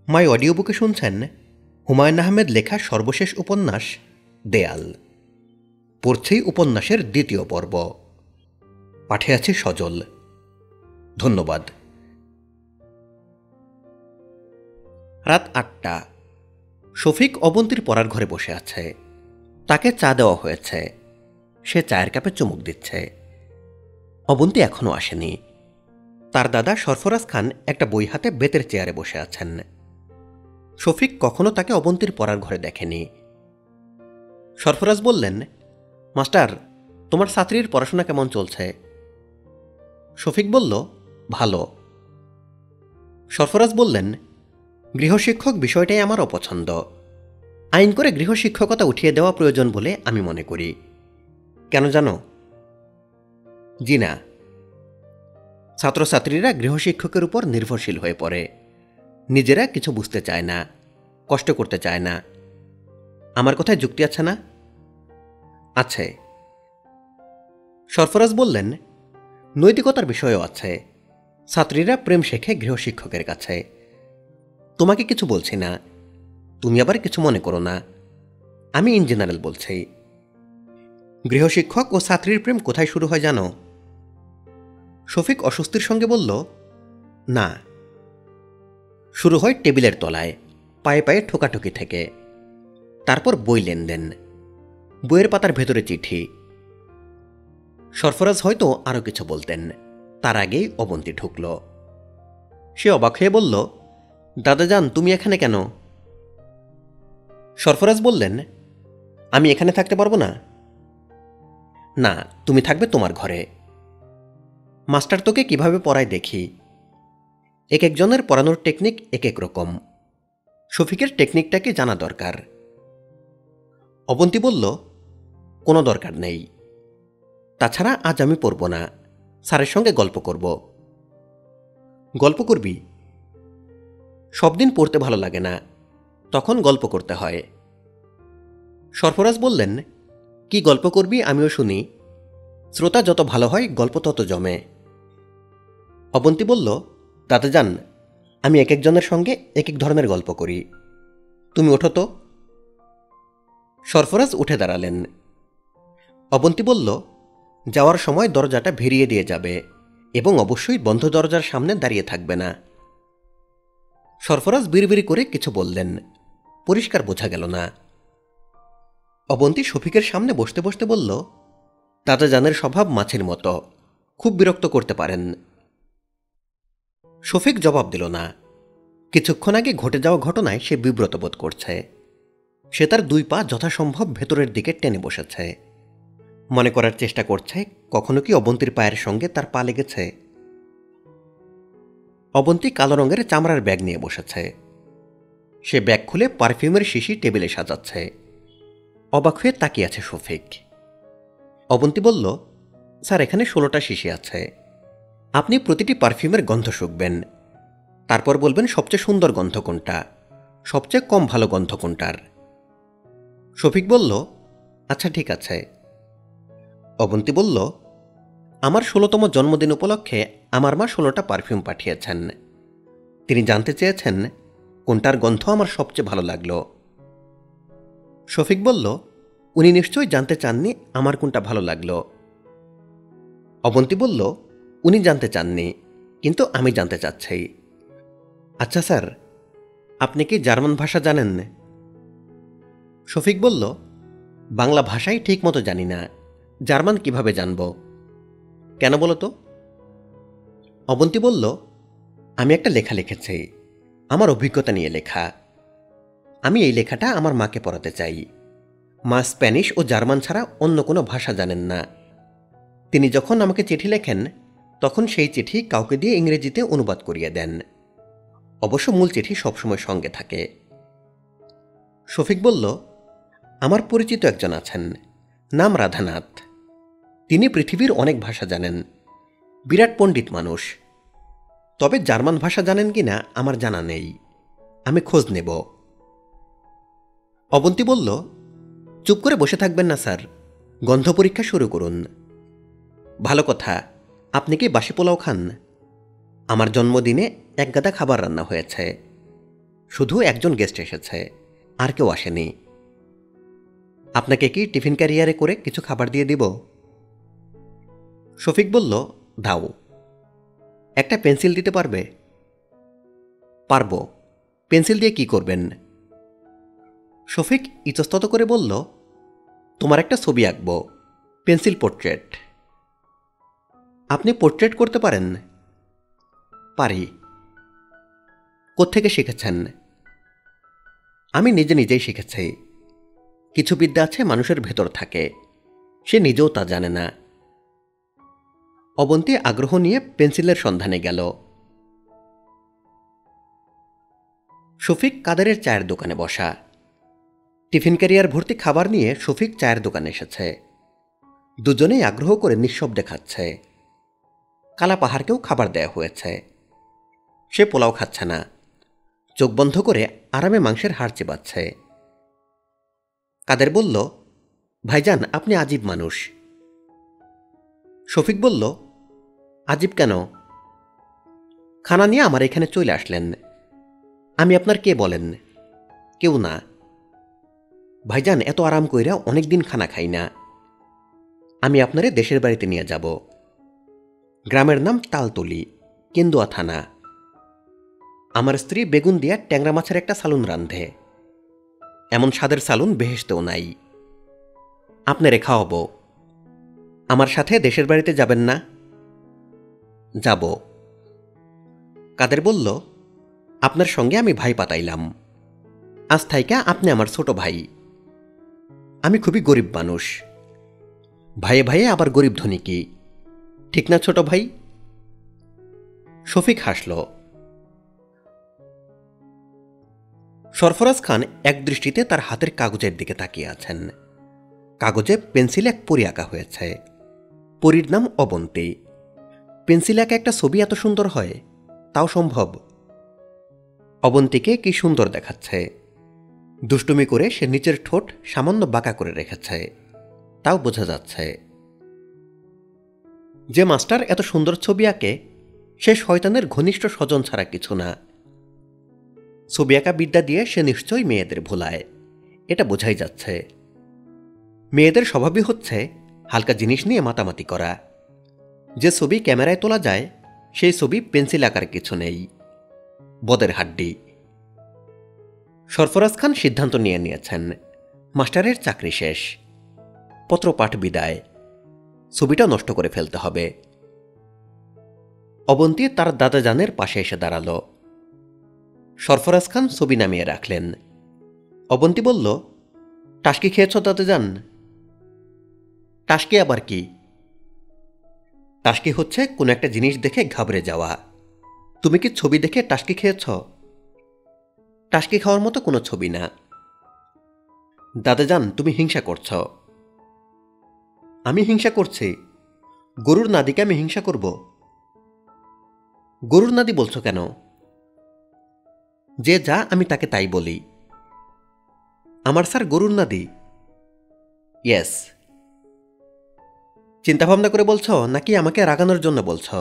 মাই audio বুকে শুনছেন হুমায়ুন আহমেদ লেখা সর্বশেষ উপন্যাস দেয়াল। পড়ছেই উপন্যাসের দ্বিতীয় পর্ব। পাঠে আছে সজল। ধন্যবাদ। রাত ৮টা। শফিক অবন্তীর পড়ার ঘরে বসে আছে। তাকে চা দেওয়া হয়েছে। সে চায়ের কাপে চুমুক দিচ্ছে। অবন্তী এখনো আসেনি। তার দাদা সরফরাজ খান একটা বই হাতে বেতের চেয়ারে বসে আছেন। শফিক কখনো তাকে অবন্তীর পড়ার ঘরে দেখেনি। সরফরাজ বললেন, মাস্টার, তোমার ছাত্রীর পড়াশোনা কেমন চলছে? শফিক বলল, ভালো। সরফরাজ বললেন, গৃহশিক্ষক বিষয়টাই আমার অপছন্দ। আইন করে গৃহশিক্ষকতা উঠিয়ে দেওয়া প্রয়োজন বলে আমি মনে করি। কেন জানো? জি না। ছাত্রছাত্রীরা গৃহশিক্ষকের উপর নির্ভরশীল হয়ে পড়ে। নিজেরা কিছু বুঝতে চায় না, কষ্ট করতে চায় না। আমার কথায় যুক্তি আছে না? আছে। সরফরাজ বললেন, নৈতিকতার বিষয়ও আছে। ছাত্রীরা প্রেম শেখে গৃহশিক্ষকের কাছে। তোমাকে কিছু বলছি না, তুমি আবার কিছু মনে করো না। আমি ইন জেনারেল বলছি। গৃহশিক্ষক ও ছাত্রীর প্রেম কোথায় শুরু হয় জানো? শফিক অস্বস্তির সঙ্গে বলল, না। শুরু হয় টেবিলের তলায়, পায়ে পায়ে ঠোকাঠুকি থেকে। তারপর বই লেনদেন, বইয়ের পাতার ভেতরে চিঠি। সরফরাজ হয়তো আরও কিছু বলতেন, তার আগেই অবন্তী ঢুকল। সে অবাক হয়ে বলল, দাদাজান, তুমি এখানে কেন? সরফরাজ বললেন, আমি এখানে থাকতে পারবো না। না, তুমি থাকবে তোমার ঘরে। মাস্টার তোকে কিভাবে পড়ায় দেখি। এক একজনের পড়ানোর টেকনিক এক এক রকম। শফিকের টেকনিকটাকে জানা দরকার। অবন্তী বলল, কোনো দরকার নেই। তাছাড়া আজ আমি পড়ব না, স্যারের সঙ্গে গল্প করব। গল্প করবি? সব দিন পড়তে ভালো লাগে না, তখন গল্প করতে হয়। সরফরাজ বললেন, কি গল্প করবি আমিও শুনি। শ্রোতা যত ভালো হয় গল্প তত জমে। অবন্তী বলল, দাদাজান, আমি এক একজনের সঙ্গে এক এক ধরনের গল্প করি। তুমি ওঠো তো। সরফরাজ উঠে দাঁড়ালেন। অবন্তী বলল, যাওয়ার সময় দরজাটা ভিড়িয়ে দিয়ে যাবে এবং অবশ্যই বন্ধ দরজার সামনে দাঁড়িয়ে থাকবে না। সরফরাজ বিড়বিড়ি করে কিছু বললেন, পরিষ্কার বোঝা গেল না। অবন্তী শফিকের সামনে বসতে বসতে বলল, দাদাজানের স্বভাব মাছের মতো, খুব বিরক্ত করতে পারেন। শফিক জবাব দিল না। কিছুক্ষণ আগে ঘটে যাওয়া ঘটনায় সে বিব্রত বোধ করছে। সে তার দুই পা যথাসম্ভব ভেতরের দিকে টেনে বসেছে। মনে করার চেষ্টা করছে কখনো কি অবন্তীর পায়ের সঙ্গে তার পা লেগেছে। অবন্তী কালো রঙের চামড়ার ব্যাগ নিয়ে বসেছে। সে ব্যাগ খুলে পারফিউমের শিশি টেবিলে সাজাচ্ছে। অবাক হয়ে তাকিয়ে আছে শফিক। অবন্তী বলল, স্যার, এখানে 16টা শিশি আছে। আপনি প্রতিটি পারফিউমের গন্ধ শুঁকবেন, তারপর বলবেন সবচেয়ে সুন্দর গন্ধ কোনটা, সবচেয়ে কম ভালো গন্ধ কোনটার। শফিক বলল, আচ্ছা ঠিক আছে। অবন্তী বলল, আমার 16তম জন্মদিন উপলক্ষে আমার মা 16টা পারফিউম পাঠিয়েছেন। তিনি জানতে চেয়েছেন কোনটার গন্ধ আমার সবচেয়ে ভালো লাগলো। শফিক বলল, উনি নিশ্চয়ই জানতে চাননি আমার কোনটা ভালো লাগলো। অবন্তী বলল, উনি জানতে চাননি, কিন্তু আমি জানতে চাচ্ছি। আচ্ছা স্যার, আপনি কি জার্মান ভাষা জানেন? শফিক বলল, বাংলা ভাষাই ঠিক মতো জানি না, জার্মান কিভাবে জানব? কেন বলো তো? অবন্তী বলল, আমি একটা লেখা লিখেছি, আমার অভিজ্ঞতা নিয়ে লেখা। আমি এই লেখাটা আমার মাকে পড়াতে চাই। মা স্প্যানিশ ও জার্মান ছাড়া অন্য কোনো ভাষা জানেন না। তিনি যখন আমাকে চিঠি লেখেন, তখন সেই চিঠি কাউকে দিয়ে ইংরেজিতে অনুবাদ করিয়ে দেন। অবশ্য মূল চিঠি সবসময় সঙ্গে থাকে। শফিক বলল, আমার পরিচিত একজন আছেন, নাম রাধানাথ। তিনি পৃথিবীর অনেক ভাষা জানেন, বিরাট পণ্ডিত মানুষ। তবে জার্মান ভাষা জানেন কিনা আমার জানা নেই, আমি খোঁজ নেব। অবন্তী বলল, চুপ করে বসে থাকবেন না স্যার, গন্ধ পরীক্ষা শুরু করুন। ভালো কথা, আপনি কি বাসি পোলাও খান? আমার জন্মদিনে এক গাদা খাবার রান্না হয়েছে। শুধু একজন গেস্ট এসেছে, আর কেউ আসেনি। আপনাকে কি টিফিন ক্যারিয়ারে করে কিছু খাবার দিয়ে দিব? শফিক বলল, দাও। একটা পেন্সিল দিতে পারবে? পারবো। পেন্সিল দিয়ে কি করবেন? শফিক ইতস্তত করে বলল, তোমার একটা ছবি আঁকব, পেন্সিল পোর্ট্রেট। আপনি পোর্ট্রেট করতে পারেন? পারি। কোত্থেকে শিখেছেন? আমি নিজে নিজেই শিখেছি। কিছু বিদ্যা আছে মানুষের ভেতর থাকে, সে নিজেও তা জানে না। অবন্তী আগ্রহ নিয়ে পেন্সিলের সন্ধানে গেল। শফিক কাদেরের চায়ের দোকানে বসা। টিফিন ক্যারিয়ার ভর্তি খাবার নিয়ে শফিক চায়ের দোকানে এসেছে। দুজনেই আগ্রহ করে নিঃশব্দে খাচ্ছে। কালা পাহাড়কেও খাবার দেয়া হয়েছে। সে পোলাও খাচ্ছে না, চোখ বন্ধ করে আরামে মাংসের হাড় চিবাচ্ছে। কাদের বলল, ভাইজান আপনি আজীব মানুষ। শফিক বলল, আজীব কেন? খানা নিয়ে আমার এখানে চলে আসলেন। আমি আপনার কে বলেন? কেউ না। ভাইজান এত আরাম কইরা অনেকদিন খানা খাই না। আমি আপনারে দেশের বাড়িতে নিয়ে যাব। গ্রামের নাম তালতলি, কেন্দুয়া থানা। আমার স্ত্রী বেগুন দিয়া ট্যাংরা মাছের একটা সালুন রান্ধে। এমন স্বাদের সালুন বেহেশতেও নাই। আপনারে খাওয়াব। আমার সাথে দেশের বাড়িতে যাবেন না? যাব। কাদের বলল, আপনার সঙ্গে আমি ভাই পাতাইলাম। আজ থাইকা আপনি আমার ছোট ভাই। আমি খুবই গরিব মানুষ। ভাইয়ে ভাইয়ে আবার গরিব ধনী কি, ঠিক না ছোট ভাই? শফিক হাসল। সরফরাজ খান এক দৃষ্টিতে তার হাতের কাগজের দিকে তাকিয়ে আছেন। কাগজে পেন্সিলে এক পরী আঁকা হয়েছে। পরীর নাম অবন্তী। পেন্সিলে আঁকা একটা ছবি এত সুন্দর হয়, তাও সম্ভব? অবন্তীকে কি সুন্দর দেখাচ্ছে। দুষ্টুমি করে সে নিচের ঠোঁট সামান্য বাঁকা করে রেখেছে, তাও বোঝা যাচ্ছে। যে মাস্টার এত সুন্দর ছবি আঁকে, সে শয়তানের ঘনিষ্ঠ স্বজন ছাড়া কিছু না। ছবি আঁকা বিদ্যা দিয়ে সে নিশ্চয়ই মেয়েদের ভোলায়, এটা বোঝাই যাচ্ছে। মেয়েদের স্বভাবই হচ্ছে হালকা জিনিস নিয়ে মাতামাতি করা। যে ছবি ক্যামেরায় তোলা যায়, সেই ছবি পেন্সিল আঁকার কিছু নেই। বদের হাড্ডি। সরফরাজ খান সিদ্ধান্ত নিয়েছেন, মাস্টারের চাকরি শেষ, পত্রপাঠ বিদায়, ছবিটা নষ্ট করে ফেলতে হবে। অবন্তী তার দাদাজানের পাশে এসে দাঁড়াল। সরফরাজ খান ছবি নামিয়ে রাখলেন। অবন্তী বলল, টাসকি খেয়েছ দাদাজান? টাসকি আবার কি? টাসকি হচ্ছে কোনো একটা জিনিস দেখে ঘাবড়ে যাওয়া। তুমি কি ছবি দেখে টাসকি খেয়েছ? টাসকি খাওয়ার মতো কোনো ছবি না। দাদাজান তুমি হিংসা করছ। আমি হিংসা করছি? গরুর নাদিকে আমি হিংসা করব? গরুর নাদি বলছো কেন? যে যা আমি তাকে তাই বলি। আমার স্যার গরুর নাদি? ইয়েস। চিন্তাভাবনা করে বলছ নাকি আমাকে রাগানোর জন্য বলছ?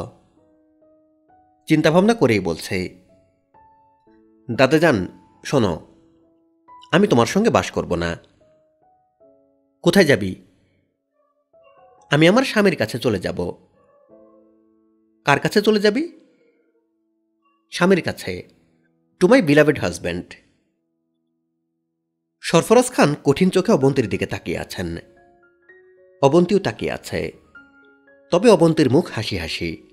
চিন্তাভাবনা করেই বলছে। দাদাজান শোনো, আমি তোমার সঙ্গে বাস করব না। কোথায় যাবি? আমি আমার স্বামীর কাছে চলে যাব। কার কাছে চলে যাবি? স্বামীর কাছে, to my beloved husband. Sarfaraz Khan কঠিন চোখে অবন্তীর দিকে তাকিয়ে আছেন। অবন্তীও তাকিয়ে আছে, তবে অবন্তীর মুখ হাসি হাসি।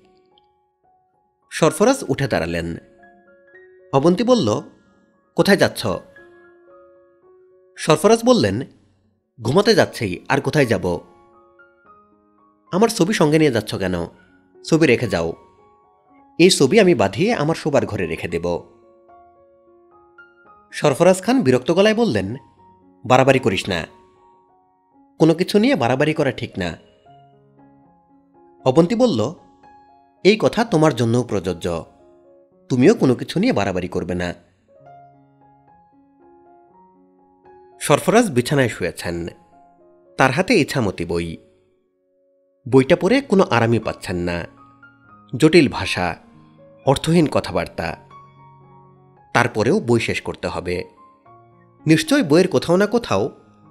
সরফরাজ উঠে দাঁড়ালেন। অবন্তী বলল, কোথায় যাচ্ছ? সরফরাজ বললেন, ঘুমাতে যাচ্ছি, আর কোথায় যাব? আমার ছবি সঙ্গে নিয়ে যাচ্ছ কেন? ছবি রেখে যাও। এই ছবি আমি বাঁধিয়ে আমার শোবার ঘরে রেখে দেব। সরফরাজ খান বিরক্ত গলায় বললেন, বাড়াবাড়ি করিস না। কোনো কিছু নিয়ে বাড়াবাড়ি করা ঠিক না। অবন্তী বলল, এই কথা তোমার জন্যও প্রযোজ্য। তুমিও কোনো কিছু নিয়ে বাড়াবাড়ি করবে না। সরফরাজ বিছানায় শুয়েছেন। তার হাতে ইছামতি বই। বইটা পড়ে কোনো আরামই পাচ্ছেন না। জটিল ভাষা, অর্থহীন কথাবার্তা। তারপরেও বই শেষ করতে হবে। নিশ্চয় বইয়ের কোথাও না কোথাও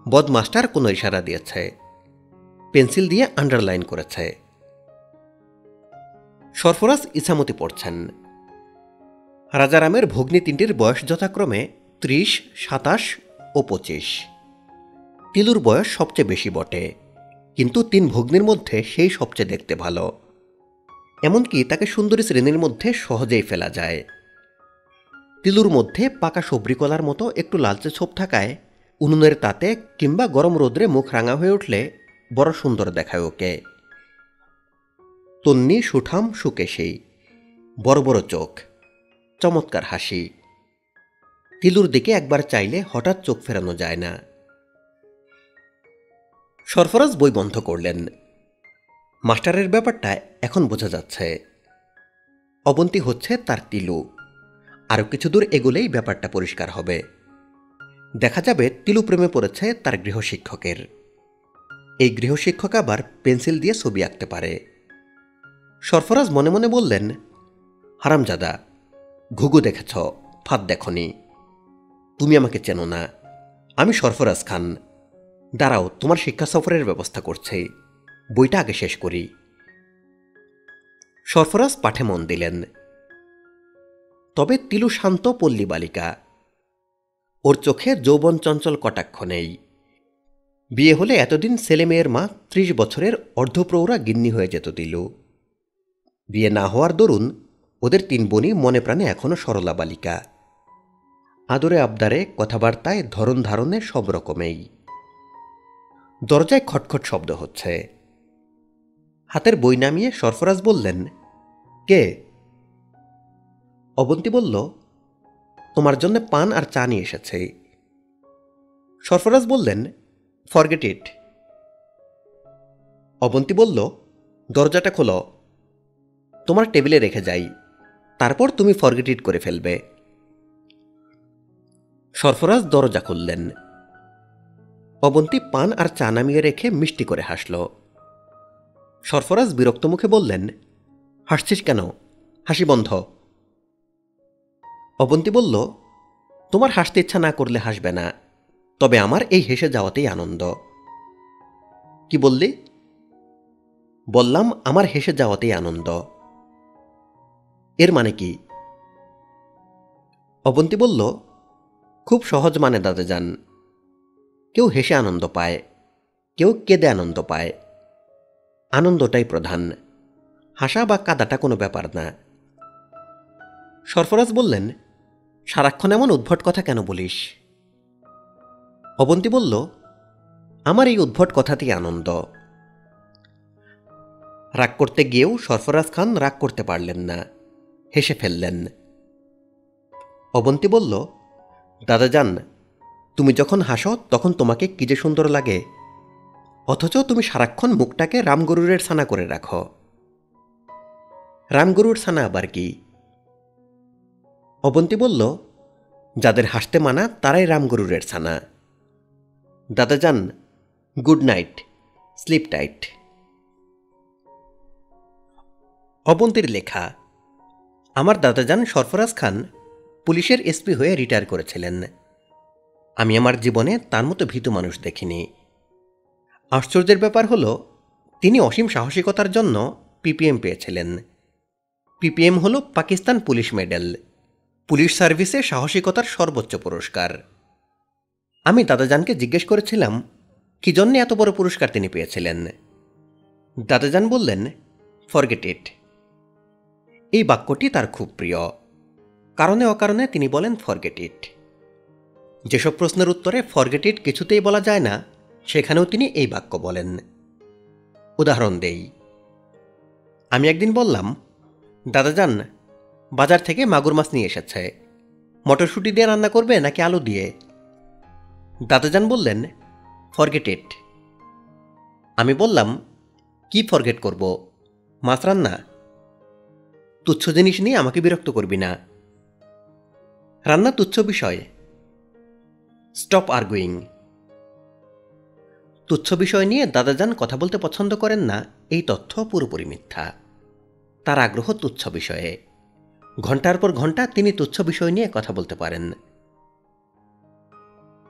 বদমাস্টার কোনো ইশারা দিয়েছে, পেন্সিল দিয়ে আন্ডারলাইন করেছে। সরফরাজ ইছামতি পড়ছেন। রাজারামের ভগ্নী তিনটির বয়স যথাক্রমে ৩০, ২৭ ও ২৫। তিলুর বয়স সবচেয়ে বেশি বটে, কিন্তু ৩ ভগ্নীর মধ্যে সেই সবচেয়ে দেখতে ভালো। এমনকি তাকে সুন্দরী শ্রেণীর মধ্যে সহজেই ফেলা যায়। তিলুর মধ্যে পাকা সবরি কলার মতো একটু লালচে ছোপ থাকায় উনুনের তাতে কিংবা গরম রোদ্রে মুখ রাঙা হয়ে উঠলে বড় সুন্দর দেখায় ওকে। তন্নি সুঠাম সুকেশী, বড় বড় চোখ, চমৎকার হাসি। তিলুর দিকে একবার চাইলে হঠাৎ চোখ ফেরানো যায় না। সরফরাজ বই বন্ধ করলেন। মাস্টারের ব্যাপারটা এখন বোঝা যাচ্ছে। অবন্তী হচ্ছে তার তিলু। আরও কিছু দূর এগোলেই ব্যাপারটা পরিষ্কার হবে। দেখা যাবে তিলু প্রেমে পড়েছে তার গৃহশিক্ষকের। এই গৃহশিক্ষক আবার পেন্সিল দিয়ে ছবি আঁকতে পারে। সরফরাজ মনে মনে বললেন, হারামজাদা, ঘুঘু দেখেছ, ফাঁদ দেখনি। তুমি আমাকে চেনো না, আমি সরফরাজ খান। দাঁড়াও, তোমার শিক্ষা সফরের ব্যবস্থা করছে, বইটা আগে শেষ করি। সরফরাজ পাঠে মন দিলেন। তবে তিলু শান্ত পল্লী বালিকা। ওর চোখে যৌবন চঞ্চল কটাক্ষ নেই। বিয়ে হলে এতদিন ছেলে মেয়ের মা ৩০ বছরের অর্ধপ্রৌঢ়া গিন্নি হয়ে যেত তিলু। বিয়ে না হওয়ার দরুন ওদের ৩ বোনই মনে প্রাণে এখনও সরলা বালিকা। আদরে আবদারে, কথাবার্তায়, ধরন ধারণে সব রকমেই। দরজায় খটখট শব্দ হচ্ছে। হাতের বই নামিয়ে সরফরাজ বললেন, কে? অবন্তী বলল, তোমার জন্য পান আর চা নিয়ে এসেছে। সরফরাজ বললেন, ফরগেট ইট। অবন্তী বলল, দরজাটা খোলো, তোমার টেবিলে রেখে যাই, তারপর তুমি ফরগেট ইট করে ফেলবে। সরফরাজ দরজা খুললেন। অবন্তী পান আর চা নামিয়ে রেখে মিষ্টি করে হাসল। সরফরাজ বিরক্ত মুখে বললেন, হাসছিস কেন? হাসি বন্ধ। অবন্তী বলল, তোমার হাসতে ইচ্ছা না করলে হাসবে না, তবে আমার এই হেসে যাওয়াতেই আনন্দ। কি বললি? বললাম, আমার হেসে যাওয়াতেই আনন্দ। এর মানে কি? অবন্তী বলল, খুব সহজ মানে দাদাজান। কেউ হেসে আনন্দ পায়, কেউ কেঁদে আনন্দ পায়। আনন্দটাই প্রধান, হাসা বা কাঁদাটা কোনো ব্যাপার না। সরফরাজ বললেন, সারাক্ষণ এমন উদ্ভট কথা কেন বলিস? অবন্তী বলল, আমার এই উদ্ভট কথাতেই আনন্দ। রাগ করতে গিয়েও সরফরাজ খান রাগ করতে পারলেন না, হেসে ফেললেন। অবন্তী বলল, দাদাজান, তুমি যখন হাসো তখন তোমাকে কি যে সুন্দর লাগে, অথচ তুমি সারাক্ষণ মুখটাকে রামগরুরের ছানা করে রাখো। রামগরুর ছানা আবার কি? অবন্তী বলল, যাদের হাসতে মানা তারাই রামগরুরের ছানা। দাদাজান, গুড নাইট, স্লিপ টাইট। অবন্তীর লেখা। আমার দাদাজান সরফরাজ খান পুলিশের এসপি হয়ে রিটায়ার করেছিলেন। আমি আমার জীবনে তার মতো ভীতু মানুষ দেখিনি। আশ্চর্যের ব্যাপার হলো, তিনি অসীম সাহসিকতার জন্য পিপিএম পেয়েছিলেন। পিপিএম হল পাকিস্তান পুলিশ মেডেল, পুলিশ সার্ভিসে সাহসিকতার সর্বোচ্চ পুরস্কার। আমি দাদাজানকে জিজ্ঞেস করেছিলাম, কি জন্যে এত বড় পুরস্কার তিনি পেয়েছিলেন। দাদাজান বললেন, ফরগেট ইট। এই বাক্যটি তার খুব প্রিয়। কারণে অকারণে তিনি বলেন ফরগেট ইট। যেসব প্রশ্নের উত্তরে ফরগেট ইট কিছুতেই বলা যায় না, সেখানেও তিনি এই বাক্য বলেন। উদাহরণ দেই। আমি একদিন বললাম, দাদাজান, বাজার থেকে মাগুর মাছ নিয়ে এসেছে, মটরশুঁটি দিয়ে রান্না করবে নাকি আলু দিয়ে? দাদাজান বললেন, ফরগেট ইট। আমি বললাম, কি ফরগেট করব, মাছ রান্না? তুচ্ছ জিনিস নিয়ে আমাকে বিরক্ত করবি না। রান্না তুচ্ছ বিষয়। Stop arguing. তুচ্ছ বিষয় নিয়ে দাদাজান কথা বলতে পছন্দ করেন না, এই তথ্য পুরোপুরি মিথ্যা। তার আগ্রহ তুচ্ছ বিষয়ে। ঘন্টার পর ঘন্টা তিনি তুচ্ছ বিষয় নিয়ে কথা বলতে পারেন।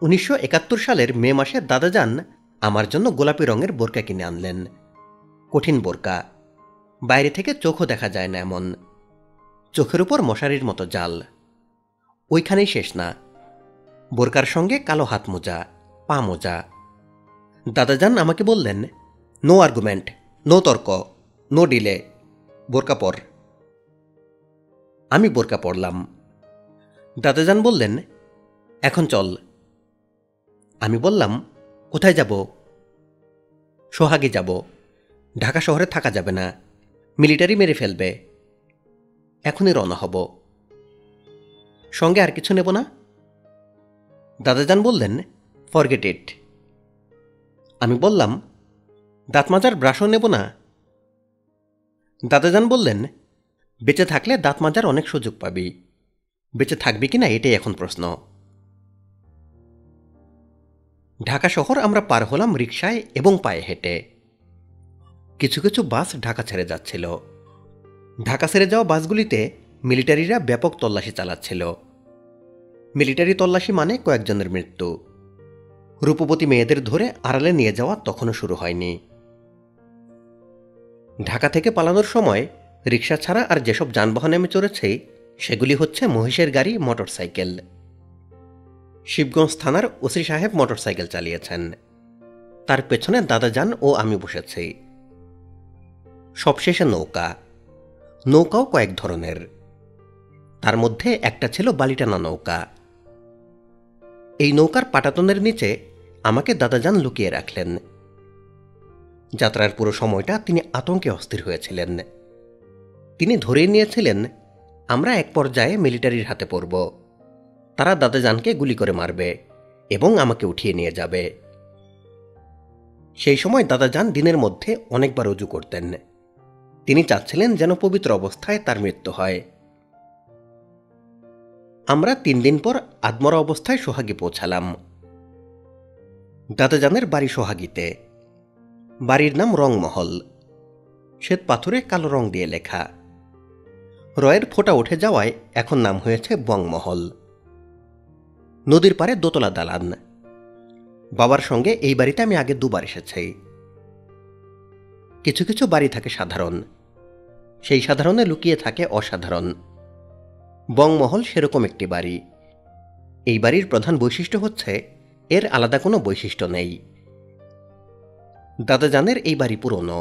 1971 সালের মে মাসে দাদাজান আমার জন্য গোলাপি রঙের বোরকা কিনে আনলেন। কঠিন বোরকা, বাইরে থেকে চোখও দেখা যায় না এমন, চোখের উপর মশারির মতো জাল। ওইখানেই শেষ না, বোরকার সঙ্গে কালো হাত মোজা, পা মোজা। দাদাজান আমাকে বললেন, নো আর্গুমেন্ট, নো তর্ক, নো ডিলে, বোরকা পর। আমি বোরকা পরলাম। দাদাজান বললেন, এখন চল। আমি বললাম, কোথায় যাব? সোহাগে যাব। ঢাকা শহরে থাকা যাবে না, মিলিটারি মেরে ফেলবে। এখনই রওনা হব। সঙ্গে আর কিছু নেব না? দাদাজান বললেন, ফরগেট ইট। আমি বললাম, দাঁত মাজার ব্রাশও নেব না? দাদাজান বললেন, বেঁচে থাকলে দাঁত মাজার অনেক সুযোগ পাবি, বেঁচে থাকবি কিনা এটাই এখন প্রশ্ন। ঢাকা শহর আমরা পার হলাম রিকশায় এবং পায়ে হেঁটে। কিছু কিছু বাস ঢাকা ছেড়ে যাচ্ছিল। ঢাকা ছেড়ে যাওয়া বাসগুলিতে মিলিটারিরা ব্যাপক তল্লাশি চালাচ্ছিল। মিলিটারি তল্লাশি মানে কয়েকজনের মৃত্যু। রূপবতী মেয়েদের ধরে আড়ালে নিয়ে যাওয়া তখনও শুরু হয়নি। ঢাকা থেকে পালানোর সময় রিকশা ছাড়া আর যেসব যানবাহনে আমি চড়েছি সেগুলি হচ্ছে মহিষের গাড়ি, মোটরসাইকেল। শিবগঞ্জ থানার ওসি সাহেব মোটরসাইকেল চালিয়েছেন, তার পেছনে দাদাজান ও আমি বসেছি। সবশেষে নৌকা। নৌকাও কয়েক ধরনের, তার মধ্যে একটা ছিল বালিটানা নৌকা। এই নৌকার পাটাতনের নিচে আমাকে দাদাজান লুকিয়ে রাখলেন। যাত্রার পুরো সময়টা তিনি আতঙ্কে অস্থির হয়েছিলেন। তিনি ধরেই নিয়েছিলেন আমরা এক পর্যায়ে মিলিটারির হাতে পড়ব, তারা দাদাজানকে গুলি করে মারবে এবং আমাকে উঠিয়ে নিয়ে যাবে। সেই সময় দাদাজান দিনের মধ্যে অনেকবার অজু করতেন। তিনি চাচ্ছিলেন যেন পবিত্র অবস্থায় তার মৃত্যু হয়। আমরা 3 দিন পর আদমরা অবস্থায় সোহাগে পৌঁছালাম। দাদাজানের বাড়ি সোহাগীতে। বাড়ির নাম রংমহল, শ্বেত পাথরে কালো রং দিয়ে লেখা। রয়ের ফোঁটা উঠে যাওয়ায় এখন নাম হয়েছে বংমহল। নদীর পাড়ে দোতলা দালান। বাবার সঙ্গে এই বাড়িতে আমি আগে 2 বার এসেছি। কিছু কিছু বাড়ি থাকে সাধারণ, সেই সাধারণে লুকিয়ে থাকে অসাধারণ। বংমহল সেরকম একটি বাড়ি। এই বাড়ির প্রধান বৈশিষ্ট্য হচ্ছে এর আলাদা কোনো বৈশিষ্ট্য নেই। দাদাজানের এই বাড়ি পুরনো।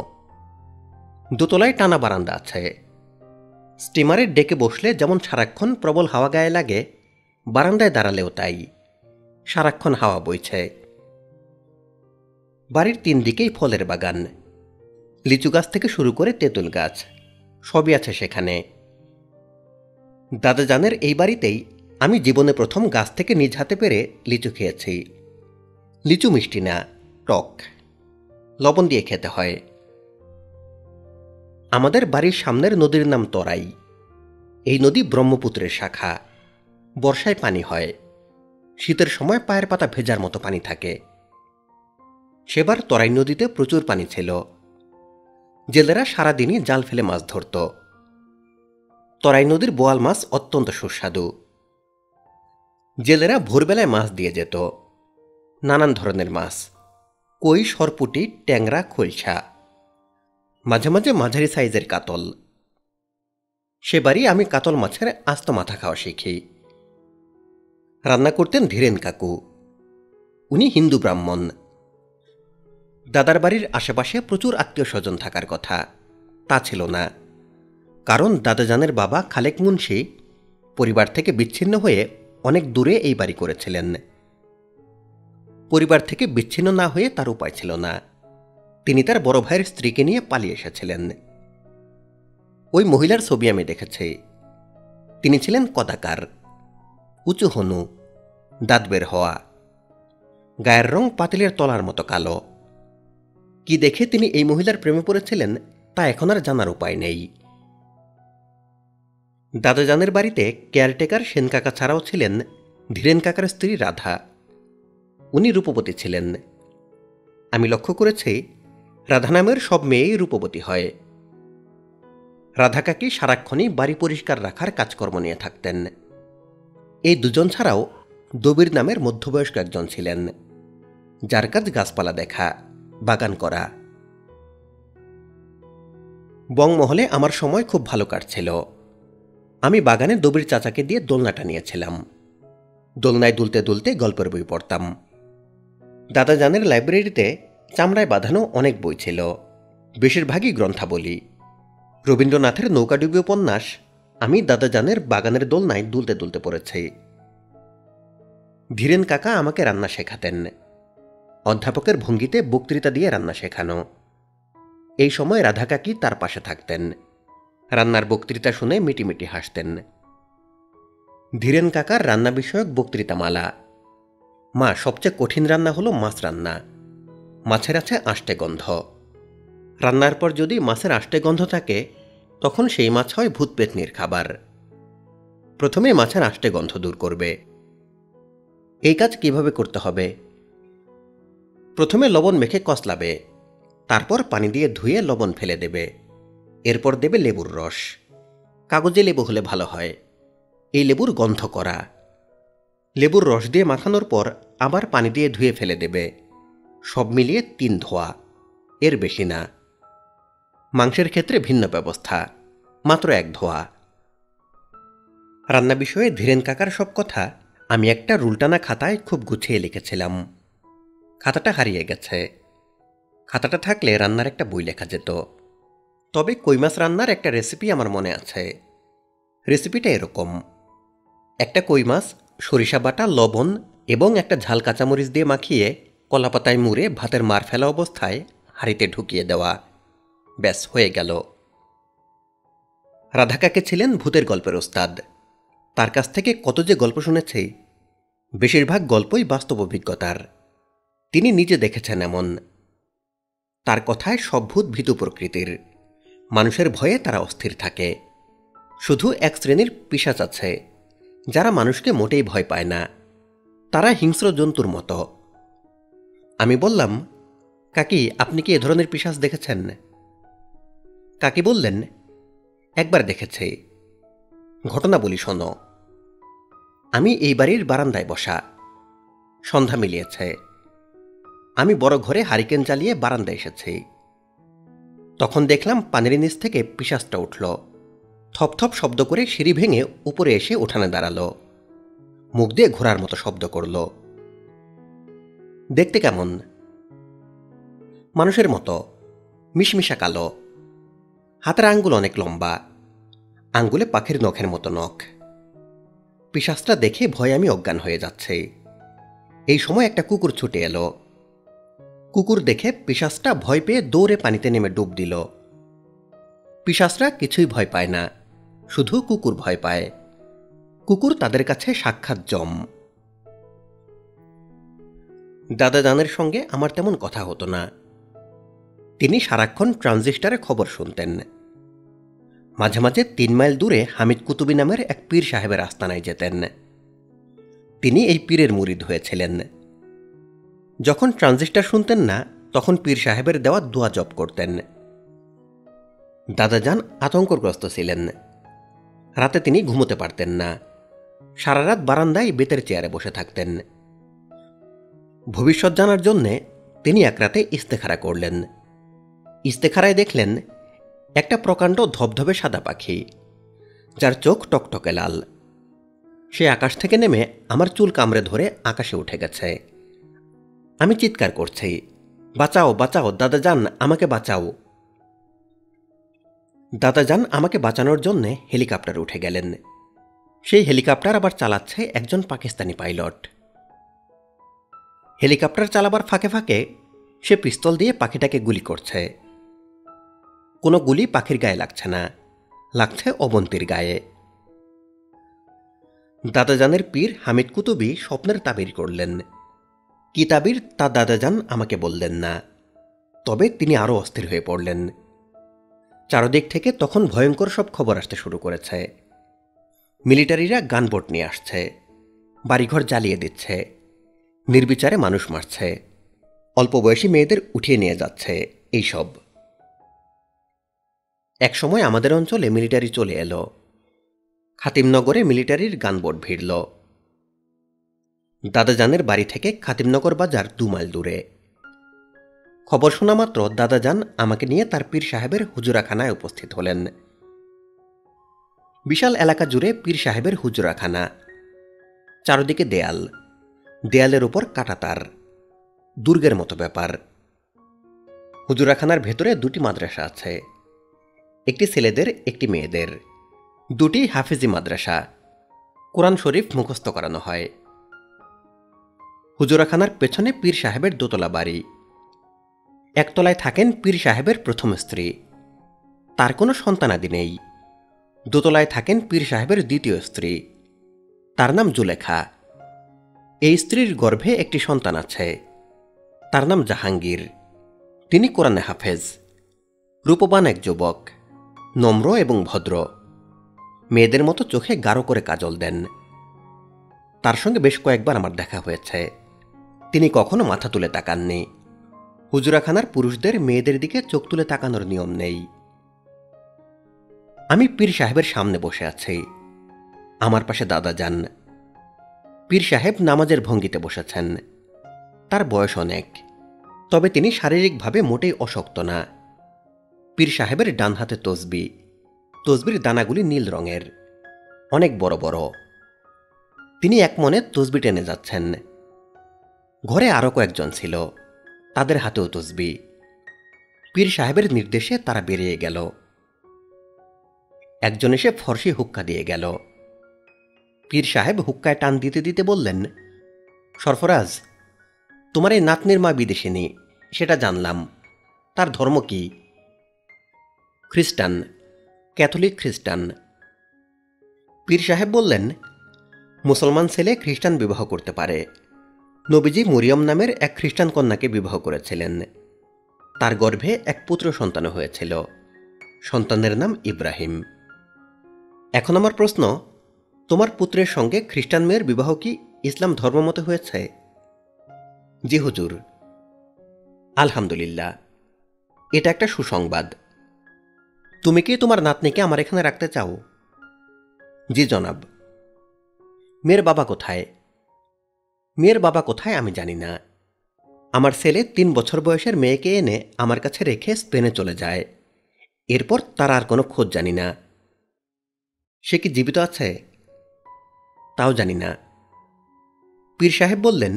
দোতলায় টানা বারান্দা আছে। স্টিমারের ডেকে বসলে যেমন সারাক্ষণ প্রবল হাওয়া গায়ে লাগে, বারান্দায় দাঁড়ালেও তাই, সারাক্ষণ হাওয়া বইছে। বাড়ির 3 দিকেই ফলের বাগান। লিচু গাছ থেকে শুরু করে তেঁতুল গাছ সবই আছে সেখানে। দাদাজানের এই বাড়িতেই আমি জীবনে প্রথম গাছ থেকে নিজ হাতে পেরে লিচু খেয়েছি। লিচু মিষ্টি না, টক, লবণ দিয়ে খেতে হয়। আমাদের বাড়ির সামনের নদীর নাম তরাই। এই নদী ব্রহ্মপুত্রের শাখা। বর্ষায় পানি হয়, শীতের সময় পায়ের পাতা ভেজার মতো পানি থাকে। সেবার তরাই নদীতে প্রচুর পানি ছিল। জেলেরা সারাদিনই জাল ফেলে মাছ ধরত। তরাই নদীর বোয়াল মাছ অত্যন্ত সুস্বাদু। জেলেরা ভোরবেলায় মাছ দিয়ে যেত, নানান ধরনের মাছ, কই, সরপুটি, ট্যাংরা, খৈলসা, মাঝে মাঝে মাঝারি সাইজের কাতল। সেবারই আমি কাতল মাছের আস্ত মাথা খাওয়া শিখি। রান্না করতেন ধীরেন কাকু। উনি হিন্দু ব্রাহ্মণ। দাদার বাড়ির আশেপাশে প্রচুর আত্মীয় স্বজন থাকার কথা, তা ছিল না। কারণ দাদাজানের বাবা খালেক মুন্সি পরিবার থেকে বিচ্ছিন্ন হয়ে অনেক দূরে এই বাড়ি করেছিলেন। পরিবার থেকে বিচ্ছিন্ন না হয়ে তার উপায় ছিল না। তিনি তার বড় ভাইয়ের স্ত্রীকে নিয়ে পালিয়ে এসেছিলেন। ওই মহিলার ছবি আমি দেখেছি। তিনি ছিলেন কদাকার, উঁচু হনু, দাঁত বের হওয়া, গায়ের রং পাতিলের তলার মতো কালো। কি দেখে তিনি এই মহিলার প্রেমে পড়েছিলেন তা এখন আর জানার উপায় নেই। দাদাজানের বাড়িতে কেয়ারটেকার সেন কাকা ছাড়াও ছিলেন ধীরেন কাকার স্ত্রী রাধা। উনি রূপবতী ছিলেন। আমি লক্ষ্য করেছি রাধা নামের সব মেয়েই রূপবতী হয়। রাধা কাকি সারাক্ষণই বাড়ি পরিষ্কার রাখার কাজকর্ম নিয়ে থাকতেন। এই দুজন ছাড়াও দবির নামের মধ্যবয়স্ক একজন ছিলেন, যার কাজ গাছপালা দেখা, বাগান করা। বংমহলে আমার সময় খুব ভালো কাটছিল। আমি বাগানে দবির চাচাকে দিয়ে দোলনাটা নিয়েছিলাম। দোলনায় দুলতে দুলতে গল্পের বই পড়তাম। দাদাজানের লাইব্রেরিতে চামড়ায় বাঁধানো অনেক বই ছিল, বেশিরভাগই গ্রন্থাবলী। রবীন্দ্রনাথের নৌকাডুবি উপন্যাস আমি দাদাজানের বাগানের দোলনায় দুলতে দুলতে পড়েছি। ধীরেন কাকা আমাকে রান্না শেখাতেন। অধ্যাপকের ভঙ্গিতে বক্তৃতা দিয়ে রান্না শেখানো। এই সময় রাধা কাকি তার পাশে থাকতেন। রান্নার বক্তৃতা শুনে মিটিমিটি হাসতেন। ধীরেন কাকার রান্না বিষয়ক বক্তৃতামালা। মা, সবচেয়ে কঠিন রান্না হলো মাছ রান্না। মাছের আছে আষ্টে গন্ধ। রান্নার পর যদি মাছের আষ্টে গন্ধ থাকে, তখন সেই মাছ হয় ভূত পেতনির খাবার। প্রথমে মাছের আষ্টে গন্ধ দূর করবে। এই কাজ কিভাবে করতে হবে? প্রথমে লবণ মেখে কসলাবে, তারপর পানি দিয়ে ধুয়ে লবণ ফেলে দেবে। এরপর দেবে লেবুর রস। কাগজে লেবু হলে ভালো হয়। এই লেবুর গন্ধ করা। লেবুর রস দিয়ে মাখানোর পর আবার পানি দিয়ে ধুয়ে ফেলে দেবে। সব মিলিয়ে 3 ধোয়া, এর বেশি না। মাংসের ক্ষেত্রে ভিন্ন ব্যবস্থা, মাত্র 1 ধোয়া। রান্না বিষয়ে ধীরেন কাকার সব কথা আমি একটা রুলটানা খাতায় খুব গুছিয়ে লিখেছিলাম। খাতাটা হারিয়ে গেছে। খাতাটা থাকলে রান্নার একটা বই লেখা যেত। তবে কই মাছ রান্নার একটা রেসিপি আমার মনে আছে। রেসিপিটা এরকম: একটা কই মাছ সরিষা বাটা, লবণ এবং একটা ঝাল কাঁচামরিচ দিয়ে মাখিয়ে কলাপাতায় মুড়ে ভাতের মার ফেলা অবস্থায় হাঁড়িতে ঢুকিয়ে দেওয়া। ব্যাস, হয়ে গেল। রাধা কাকে ছিলেন ভূতের গল্পের ওস্তাদ। তার কাছ থেকে কত যে গল্প শুনেছি, বেশিরভাগ গল্পই বাস্তব অভিজ্ঞতার। তিনি নিজে দেখেছেন এমন। তার কথায় সব ভূত ভীতু প্রকৃতির। মানুষের ভয়ে তারা অস্থির থাকে। শুধু এক শ্রেণীর পিশাচ আছে, যারা মানুষকে মোটেই ভয় পায় না। তারা হিংস্র জন্তুর মতো। আমি বললাম, কাকি, আপনি কি এ ধরনের পিশাচ দেখেছেন? কাকি বললেন, একবার দেখেছি। ঘটনা বলি, শোনো। আমি এই বাড়ির বারান্দায় বসা। সন্ধ্যা মিলিয়েছে। আমি বড় ঘরে হারিকেন জ্বালিয়ে বারান্দায় এসেছি। তখন দেখলাম পানির নিচ থেকে পিশাচটা উঠল। থপথপ শব্দ করে সিঁড়ি ভেঙে উপরে এসে উঠানে দাঁড়ালো। মুখ দিয়ে ঘোড়ার মতো শব্দ করল। দেখতে কেমন? মানুষের মতো, মিশমিশা কালো। হাতের আঙ্গুল অনেক লম্বা, আঙ্গুলে পাখির নখের মতো নখ। পিশাচটা দেখে ভয়ে আমি অজ্ঞান হয়ে যাচ্ছি। এই সময় একটা কুকুর ছুটে এলো। কুকুর দেখে পিশাচটা ভয় পেয়ে দৌড়ে পানিতে নেমে ডুব দিল। পিশাচরা কিছুই ভয় পায় না, শুধু কুকুর ভয় পায়। কুকুর তাদের কাছে সাক্ষাৎ যম। দাদাজানের সঙ্গে আমার তেমন কথা হতো না। তিনি সারাক্ষণ ট্রানজিস্টারে খবর শুনতেন। মাঝে মাঝে 3 মাইল দূরে হামিদ কুতুবী নামের এক পীর সাহেবের আস্তানায় যেতেন। তিনি এই পীরের মুরিদ হয়েছিলেন। যখন ট্রানজিস্টার শুনতেন না, তখন পীর সাহেবের দেওয়া দোয়া জপ করতেন। দাদাজান আতঙ্কগ্রস্ত ছিলেন। রাতে তিনি ঘুমোতে পারতেন না। সারা রাত বারান্দায় বেতের চেয়ারে বসে থাকতেন। ভবিষ্যৎ জানার জন্যে তিনি এক রাতে ইস্তেখারা করলেন। ইস্তেখারায় দেখলেন একটা প্রকাণ্ড ধবধবে সাদা পাখি, যার চোখ টকটকে লাল। সে আকাশ থেকে নেমে আমার চুল কামড়ে ধরে আকাশে উঠে গেছে। আমি চিৎকার করছি, বাঁচাও বাঁচাও দাদাজান, আমাকে বাঁচাও। দাদাজান আমাকে বাঁচানোর জন্য হেলিকপ্টারে উঠে গেলেন। সেই হেলিকপ্টার আবার চালাচ্ছে একজন পাকিস্তানি পাইলট। হেলিকপ্টার চালাবার ফাঁকে ফাঁকে সে পিস্তল দিয়ে পাখিটাকে গুলি করছে। কোনো গুলি পাখির গায়ে লাগছে না, লাগছে অবন্তীর গায়ে। দাদাজানের পীর হামিদ কুতুবী স্বপ্নের তাবির করলেন। কি তাবির তা দাদাজান আমাকে বললেন না। তবে তিনি আরও অস্থির হয়ে পড়লেন। চারদিক থেকে তখন ভয়ঙ্কর সব খবর আসতে শুরু করেছে। মিলিটারিরা গানবোট নিয়ে আসছে, বাড়িঘর জ্বালিয়ে দিচ্ছে, নির্বিচারে মানুষ মারছে, অল্প বয়সী মেয়েদের উঠিয়ে নিয়ে যাচ্ছে, এইসব। একসময় আমাদের অঞ্চলে মিলিটারি চলে এলো। খাতিমনগরে মিলিটারির গানবোট ভিড়ল। দাদাজানের বাড়ি থেকে খাতিমনগর বাজার 2 মাইল দূরে। খবর শোনা মাত্র দাদাজান আমাকে নিয়ে তার পীর সাহেবের হুজুরাখানায় উপস্থিত হলেন। বিশাল এলাকা জুড়ে পীর সাহেবের হুজুরাখানা। চারদিকে দেয়াল, দেয়ালের উপর কাঁটাতার, দুর্গের মতো ব্যাপার। হুজুরাখানার ভেতরে 2টি মাদ্রাসা আছে, একটি ছেলেদের একটি মেয়েদের। 2টি হাফেজি মাদ্রাসা, কোরআন শরীফ মুখস্থ করানো হয়। হুজুরাখানার পেছনে পীর সাহেবের দোতলা বাড়ি। একতলায় থাকেন পীর সাহেবের প্রথম স্ত্রী, তার কোনো সন্তানাদি নেই। দোতলায় থাকেন পীর সাহেবের দ্বিতীয় স্ত্রী, তার নাম জুলেখা। এই স্ত্রীর গর্ভে একটি সন্তান আছে, তার নাম জাহাঙ্গীর। তিনি কোরআনে হাফেজ, রূপবান এক যুবক, নম্র এবং ভদ্র। মেয়েদের মতো চোখে গাঢ় করে কাজল দেন। তার সঙ্গে বেশ কয়েকবার আমার দেখা হয়েছে। তিনি কখনো মাথা তুলে তাকাননি। হুজুরাখানার পুরুষদের মেয়েদের দিকে চোখ তুলে তাকানোর নিয়ম নেই। আমি পীর সাহেবের সামনে বসে আছি, আমার পাশে দাদাজান। পীর সাহেব নামাজের ভঙ্গিতে বসেছেন। তার বয়স অনেক, তবে তিনি শারীরিকভাবে মোটেই অশক্ত না। পীর সাহেবের ডান হাতে তসবি, তসবির দানাগুলি নীল রঙের, অনেক বড় বড়। তিনি এক মনে তসবি টেনে যাচ্ছেন। ঘরে আরও কয়েকজন ছিল, তাদের হাতেও তসবি। পীর সাহেবের নির্দেশে তারা বেরিয়ে গেল। একজন এসে ফর্সি হুক্কা দিয়ে গেল। পীর সাহেব হুক্কায় টান দিতে দিতে বললেন, সরফরাজ, তোমার এই নাতনির মা বিদেশিনী, সেটা জানলাম। তার ধর্ম কি? খ্রিস্টান, ক্যাথলিক খ্রিস্টান। পীর সাহেব বললেন, মুসলমান ছেলে খ্রিস্টান বিবাহ করতে পারে। নবীজি মরিয়ম নামের এক খ্রিস্টান কন্যাকে বিবাহ করেছিলেন। তার গর্ভে এক পুত্র সন্তান হয়েছিল। সন্তানের নাম ইব্রাহিম। এখন আমার প্রশ্ন, তোমার পুত্রের সঙ্গে খ্রিস্টান মেয়ের বিবাহ কি ইসলাম ধর্মমতে হয়েছে? জি হুজুর। আলহামদুলিল্লাহ, এটা একটা সুসংবাদ। তুমি কি তোমার নাতনিকে আমার এখানে রাখতে চাও? জি জনাব। মেয়ের বাবা কোথায়? মেয়ের বাবা কোথায় আমি জানি না। আমার ছেলে 3 বছর বয়সের মেয়েকে এনে আমার কাছে রেখে স্পেনে চলে যায়। এরপর তার আর কোনো খোঁজ জানি না। সে কি জীবিত আছে? তাও জানি না। পীর সাহেব বললেন,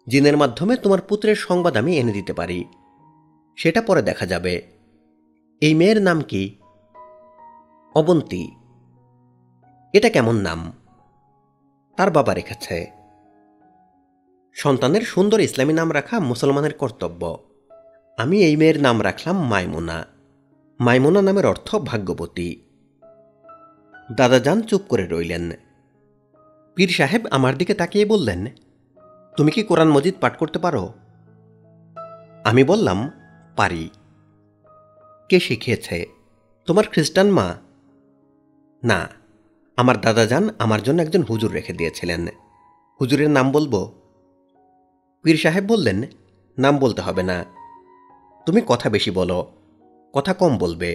জিনের মাধ্যমে তোমার পুত্রের সংবাদ আমি এনে দিতে পারি, সেটা পরে দেখা যাবে। এই মেয়ের নাম কি? অবন্তী। এটা কেমন নাম? তার বাবা রেখেছে। সন্তানের সুন্দর ইসলামী নাম রাখা মুসলমানের কর্তব্য। আমি এই মেয়ের নাম রাখলাম মাইমুনা। মাইমুনা নামের অর্থ ভাগ্যবতী। দাদাজান চুপ করে রইলেন। পীর সাহেব আমার দিকে তাকিয়ে বললেন, তুমি কি কোরআন মজিদ পাঠ করতে পারো? আমি বললাম, পারি। কে শিখিয়েছে? তোমার খ্রিস্টান মা? না, আমার দাদাজান আমার জন্য একজন হুজুর রেখে দিয়েছিলেন। হুজুরের নাম বলবো? পীর সাহেব বললেন, নাম বলতে হবে না। তুমি কথা বেশি বলো, কথা কম বলবে।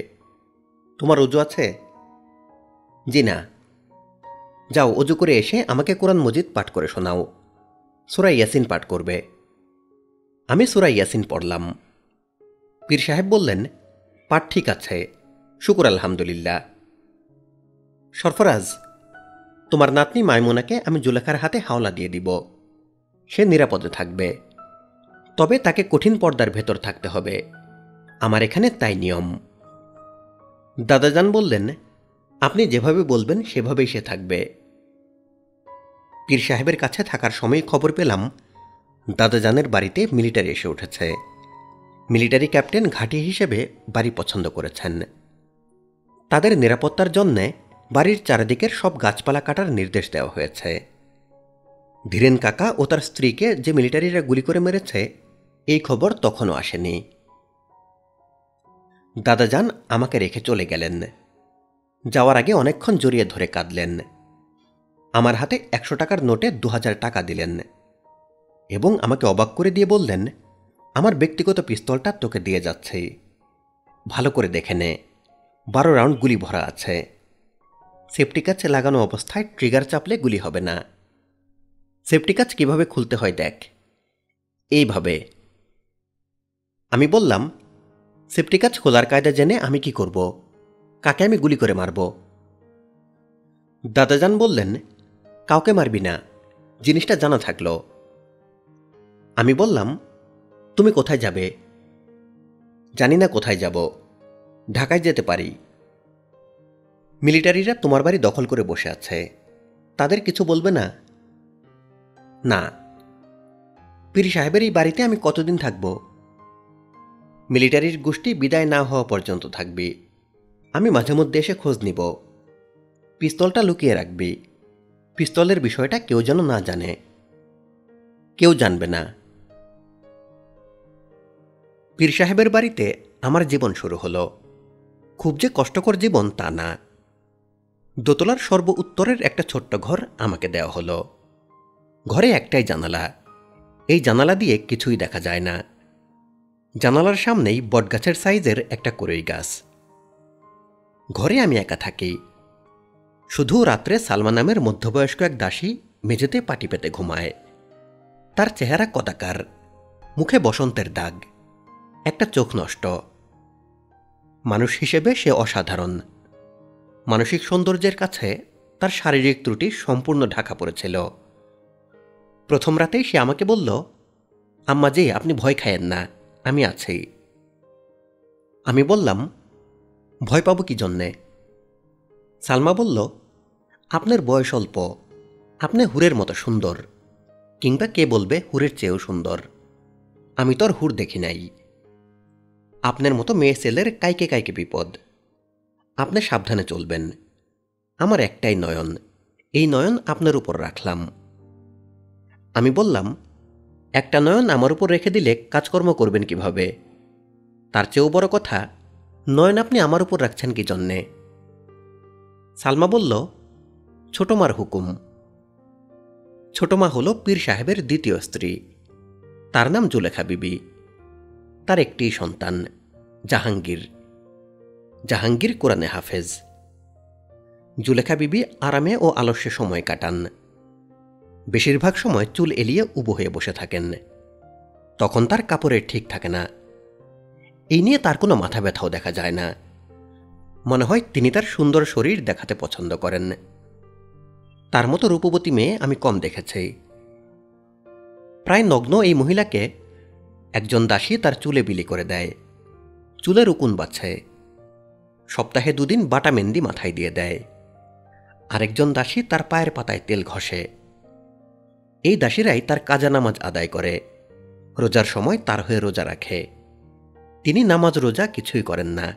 তোমার অজু আছে? জি না। যাও, অজু করে এসে আমাকে কোরআন মজিদ পাঠ করে শোনাও। সূরা ইয়াসিন পাঠ করবে। আমি সূরা ইয়াসিন পড়লাম। পীর সাহেব বললেন, পাঠ ঠিক আছে, শুকর আলহামদুলিল্লাহ। সরফরাজ, তোমার নাতনি মাইমুনাকে আমি জুলেখার হাতে হাওলা দিয়ে দিব। সে নিরাপদে থাকবে, তবে তাকে কঠিন পর্দার ভেতর থাকতে হবে। আমার এখানে তাই নিয়ম। দাদাজান বললেন, আপনি যেভাবে বলবেন সেভাবেই সে থাকবে। পীর সাহেবের কাছে থাকার সময় খবর পেলাম দাদাজানের বাড়িতে মিলিটারি এসে উঠেছে। মিলিটারি ক্যাপ্টেন ঘাঁটি হিসেবে বাড়ি পছন্দ করেছেন। তাদের নিরাপত্তার জন্যে বাড়ির চারিদিকের সব গাছপালা কাটার নির্দেশ দেওয়া হয়েছে। ধীরেন কাকা ও তার স্ত্রীকে যে মিলিটারিরা গুলি করে মেরেছে, এই খবর তখনও আসেনি। দাদাজান আমাকে রেখে চলে গেলেন। যাওয়ার আগে অনেকক্ষণ জড়িয়ে ধরে কাঁদলেন। আমার হাতে 100 টাকার নোটে 2000 টাকা দিলেন এবং আমাকে অবাক করে দিয়ে বললেন, আমার ব্যক্তিগত পিস্তলটা তোকে দিয়ে যাচ্ছি, ভালো করে দেখে নে, 12 রাউন্ড গুলি ভরা আছে। সেফটি কাচ লাগানো অবস্থায় ট্রিগার চাপলে গুলি হবে না। সেফটি কাচ কিভাবে খুলতে হয় দেখ, এইভাবে। আমি বললাম, সেফটি কাচ খোলার কায়দা জেনে আমি কি করব? কাকে আমি গুলি করে মারব? দাদাজান বললেন, কাউকে মারবি না, জিনিসটা জানা থাকলো। আমি বললাম, তুমি কোথায় যাবে? জানি না কোথায় যাব, ঢাকায় যেতে পারি। মিলিটারিরা তোমার বাড়ি দখল করে বসে আছে, তাদের কিছু বলবে না? না। পীর সাহেবের এই বাড়িতে আমি কতদিন থাকব? মিলিটারির গোষ্ঠী বিদায় না হওয়া পর্যন্ত থাকবি। আমি মাঝে মধ্যে এসে খোঁজ নিব। পিস্তলটা লুকিয়ে রাখবি। পিস্তলের বিষয়টা কেউ যেন না জানে। কেউ জানবে না। পীর সাহেবের বাড়িতে আমার জীবন শুরু হলো। খুব যে কষ্টকর জীবন তা না। দোতলার সর্ব উত্তরের একটা ছোট্ট ঘর আমাকে দেওয়া হলো। ঘরে একটাই জানালা। এই জানালা দিয়ে কিছুই দেখা যায় না। জানালার সামনেই বটগাছের সাইজের একটা কড়ই গাছ। ঘরে আমি একা থাকি। শুধু রাত্রে সালমা নামের মধ্যবয়স্ক এক দাসী মেঝেতে পাটি পেতে ঘুমায়। তার চেহারা কদাকার, মুখে বসন্তের দাগ, একটা চোখ নষ্ট। মানুষ হিসেবে সে অসাধারণ। মানসিক সৌন্দর্যের কাছে তার শারীরিক ত্রুটি সম্পূর্ণ ঢাকা পড়েছিল। প্রথম রাতেই সে আমাকে বলল, আম্মা জি, আপনি ভয় খায়েন না, আমি আছি। আমি বললাম, ভয় পাবো কি জন্যে? সালমা বলল, আপনার বয়স অল্প, আপনি হুরের মতো সুন্দর, কিংবা কে বলবে হুরের চেয়েও সুন্দর। আমি তো আর হুর দেখি নাই। আপনার মতো মেয়ে ছেলের কাইকে কাইকে বিপদ। আপনি সাবধানে চলবেন। আমার একটাই নয়ন, এই নয়ন আপনার উপর রাখলাম। আমি বললাম, একটা নয়ন আমার উপর রেখে দিলে কাজকর্ম করবেন কিভাবে? তার চেয়েও বড় কথা, নয়ন আপনি আমার উপর রাখছেন কি জন্যে? সালমা বলল, ছোট মার হুকুম। ছোট মা হল পীর সাহেবের দ্বিতীয় স্ত্রী। তার নাম জুলেখা বিবি। তার একটিই সন্তান, জাহাঙ্গীর। জাহাঙ্গীর কোরআনে হাফেজ। জুলেখা বিবি আরামে ও আলস্যে সময় কাটান। বেশিরভাগ সময় চুল এলিয়ে উবু হয়ে বসে থাকেন। তখন তার কাপড়ের ঠিক থাকে না। এই নিয়ে তার কোনো মাথা ব্যথাও দেখা যায় না। মনে হয় তিনি তার সুন্দর শরীর দেখাতে পছন্দ করেন। তার মতো রূপবতী মেয়ে আমি কম দেখেছি। প্রায় নগ্ন এই মহিলাকে একজন দাসী তার চুলে বিলি করে দেয়। চুলের উকুন বাছে। সপ্তাহে 2 দিন বাটা মেহেন্দি মাথায় দিয়ে দেয়। আরেকজন দাসী তার পায়ের পাতায় তেল ঘষে। এই দাসীরাই তার কাজা নামাজ আদায় করে। রোজার সময় তার হয়ে রোজা রাখে। তিনি নামাজ রোজা কিছুই করেন না।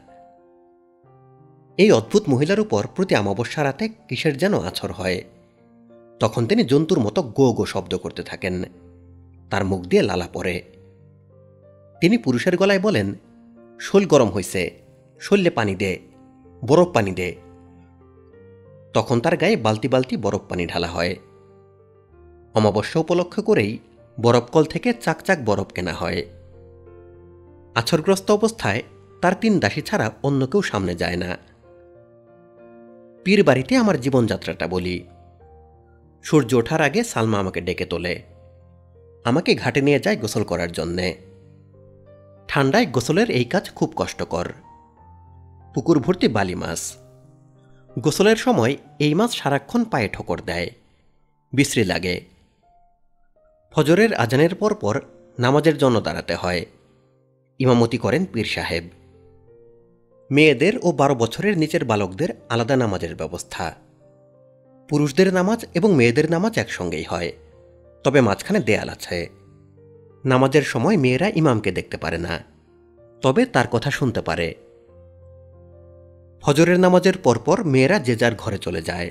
এই অদ্ভুত মহিলার উপর প্রতি অমাবস্যা রাতে কিসের যেন আছর হয়। তখন তিনি জন্তুর মতো গো গো শব্দ করতে থাকেন। তার মুখ দিয়ে লালা পড়ে। তিনি পুরুষের গলায় বলেন, শোল গরম হইছে, শৈলে পানি দে, বরফ পানি দে। তখন তার গায়ে বালতি বালতি বরফ পানি ঢালা হয়। অমাবস্যা উপলক্ষ করেই বরফকল থেকে চাকচাক বরফ কেনা হয়। আছরগ্রস্ত অবস্থায় তার 3 দাসী ছাড়া অন্য কেউ সামনে যায় না। পীর বাড়িতে আমার জীবনযাত্রাটা বলি। সূর্য ওঠার আগে সালমা আমাকে ডেকে তোলে। আমাকে ঘাটে নিয়ে যায় গোসল করার জন্যে। ঠান্ডায় গোসলের এই কাজ খুব কষ্টকর। পুকুর ভর্তি বালি মাছ। গোসলের সময় এই মাছ সারাক্ষণ পায়ে ঠোকর দেয়, বিশ্রী লাগে। ফজরের আজানের পর নামাজের জন্য দাঁড়াতে হয়। ইমামতি করেন পীর সাহেব। মেয়েদের ও 12 বছরের নিচের বালকদের আলাদা নামাজের ব্যবস্থা। পুরুষদের নামাজ এবং মেয়েদের নামাজ একসঙ্গেই হয়, তবে মাঝখানে দেয়াল আছে। নামাজের সময় মেয়েরা ইমামকে দেখতে পারে না, তবে তার কথা শুনতে পারে। ফজরের নামাজের পরপর মেয়েরা যে যার ঘরে চলে যায়।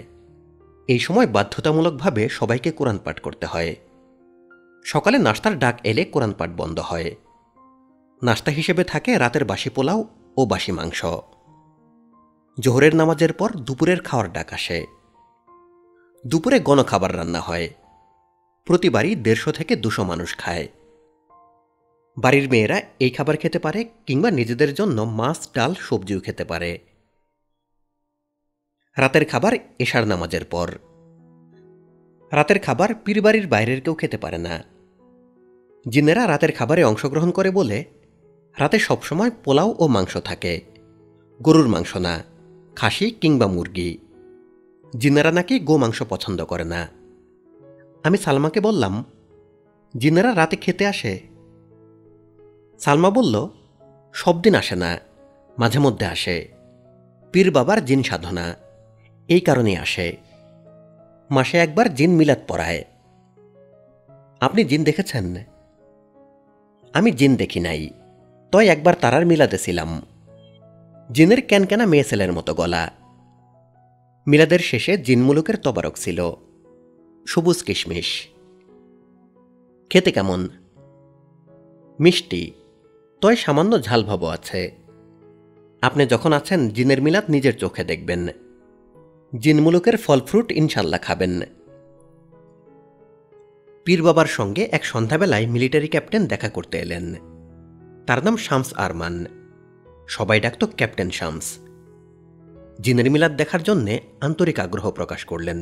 এই সময় বাধ্যতামূলকভাবে সবাইকে কোরআন পাঠ করতে হয়। সকালে নাস্তার ডাক এলে কোরআন পাঠ বন্ধ হয়। নাস্তা হিসেবে থাকে রাতের বাসি পোলাও ও বাসি মাংস। জোহরের নামাজের পর দুপুরের খাওয়ার ডাক আসে। দুপুরে গণখাবার রান্না হয়। প্রতিবারই 150 থেকে 200 মানুষ খায়। বাড়ির মেয়েরা এই খাবার খেতে পারে, কিংবা নিজেদের জন্য মাছ, ডাল, সবজিও খেতে পারে। রাতের খাবার এশার নামাজের পর। রাতের খাবার পীরবাড়ির বাইরের কেউ খেতে পারে না। জিনেরা রাতের খাবারে অংশগ্রহণ করে বলে রাতে সবসময় পোলাও ও মাংস থাকে, গরুর মাংস না, খাসি কিংবা মুরগি। জিনেরা নাকি গো মাংস পছন্দ করে না। আমি সালমাকে বললাম, জিনেরা রাতে খেতে আসে? সালমা বলল, সব দিন আসে না, মাঝে মধ্যে আসে। পীর বাবার জিন সাধনা, এই কারণেই আসে। মাসে একবার জিন মিলাদ পড়ায়। আপনি জিন দেখেছেন? আমি জিন দেখি নাই, তয় একবার তারার মিলাদে ছিলাম। জিনের ক্যানক্যানা মেয়ে ছেলের মতো গলা। মিলাদের শেষে জিনমুলুকের তবারক ছিল, সবুজ কিশমিশ। খেতে কেমন? মিষ্টি, তয় সামান্য ঝালভাবও আছে। আপনি যখন আছেন জিনের মিলাদ নিজের চোখে দেখবেন। জিনমুলুকের ফল ফ্রুট ইনশাল্লাহ খাবেন। পীর বাবার সঙ্গে এক সন্ধ্যাবেলায় মিলিটারি ক্যাপ্টেন দেখা করতে এলেন। তার নাম শামস আরমান, সবাই ডাকত ক্যাপ্টেন শামস। জিনের মিলাদ দেখার জন্যে আন্তরিক আগ্রহ প্রকাশ করলেন।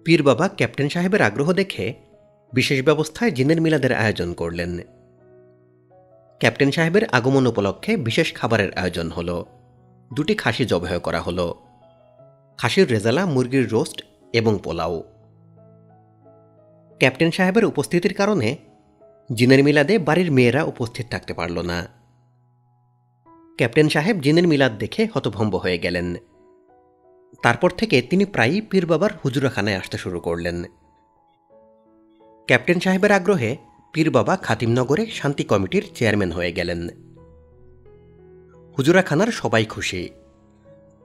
পীর বাবা ক্যাপ্টেন সাহেবের আগ্রহ দেখে বিশেষ ব্যবস্থায় জিনের মিলাদের আয়োজন করলেন। ক্যাপ্টেন সাহেবের আগমন উপলক্ষে বিশেষ খাবারের আয়োজন হল। 2টি খাসি জবাই করা হল, খাসির রেজালা, মুরগির রোস্ট এবং পোলাও। ক্যাপ্টেন সাহেবের উপস্থিতির কারণে জিনের মিলাদে বাড়ির মেয়েরা উপস্থিত থাকতে পারল না। ক্যাপ্টেন সাহেব জিনের মিলাদ দেখে হতভম্ব হয়ে গেলেন। তারপর থেকে তিনি প্রায়ই পীর বাবার হুজুরাখানায় আসতে শুরু করলেন। ক্যাপ্টেন সাহেবের আগ্রহে পীর বাবা খাতিমনগরে শান্তি কমিটির চেয়ারম্যান হয়ে গেলেন। হুজুরাখানার সবাই খুশি।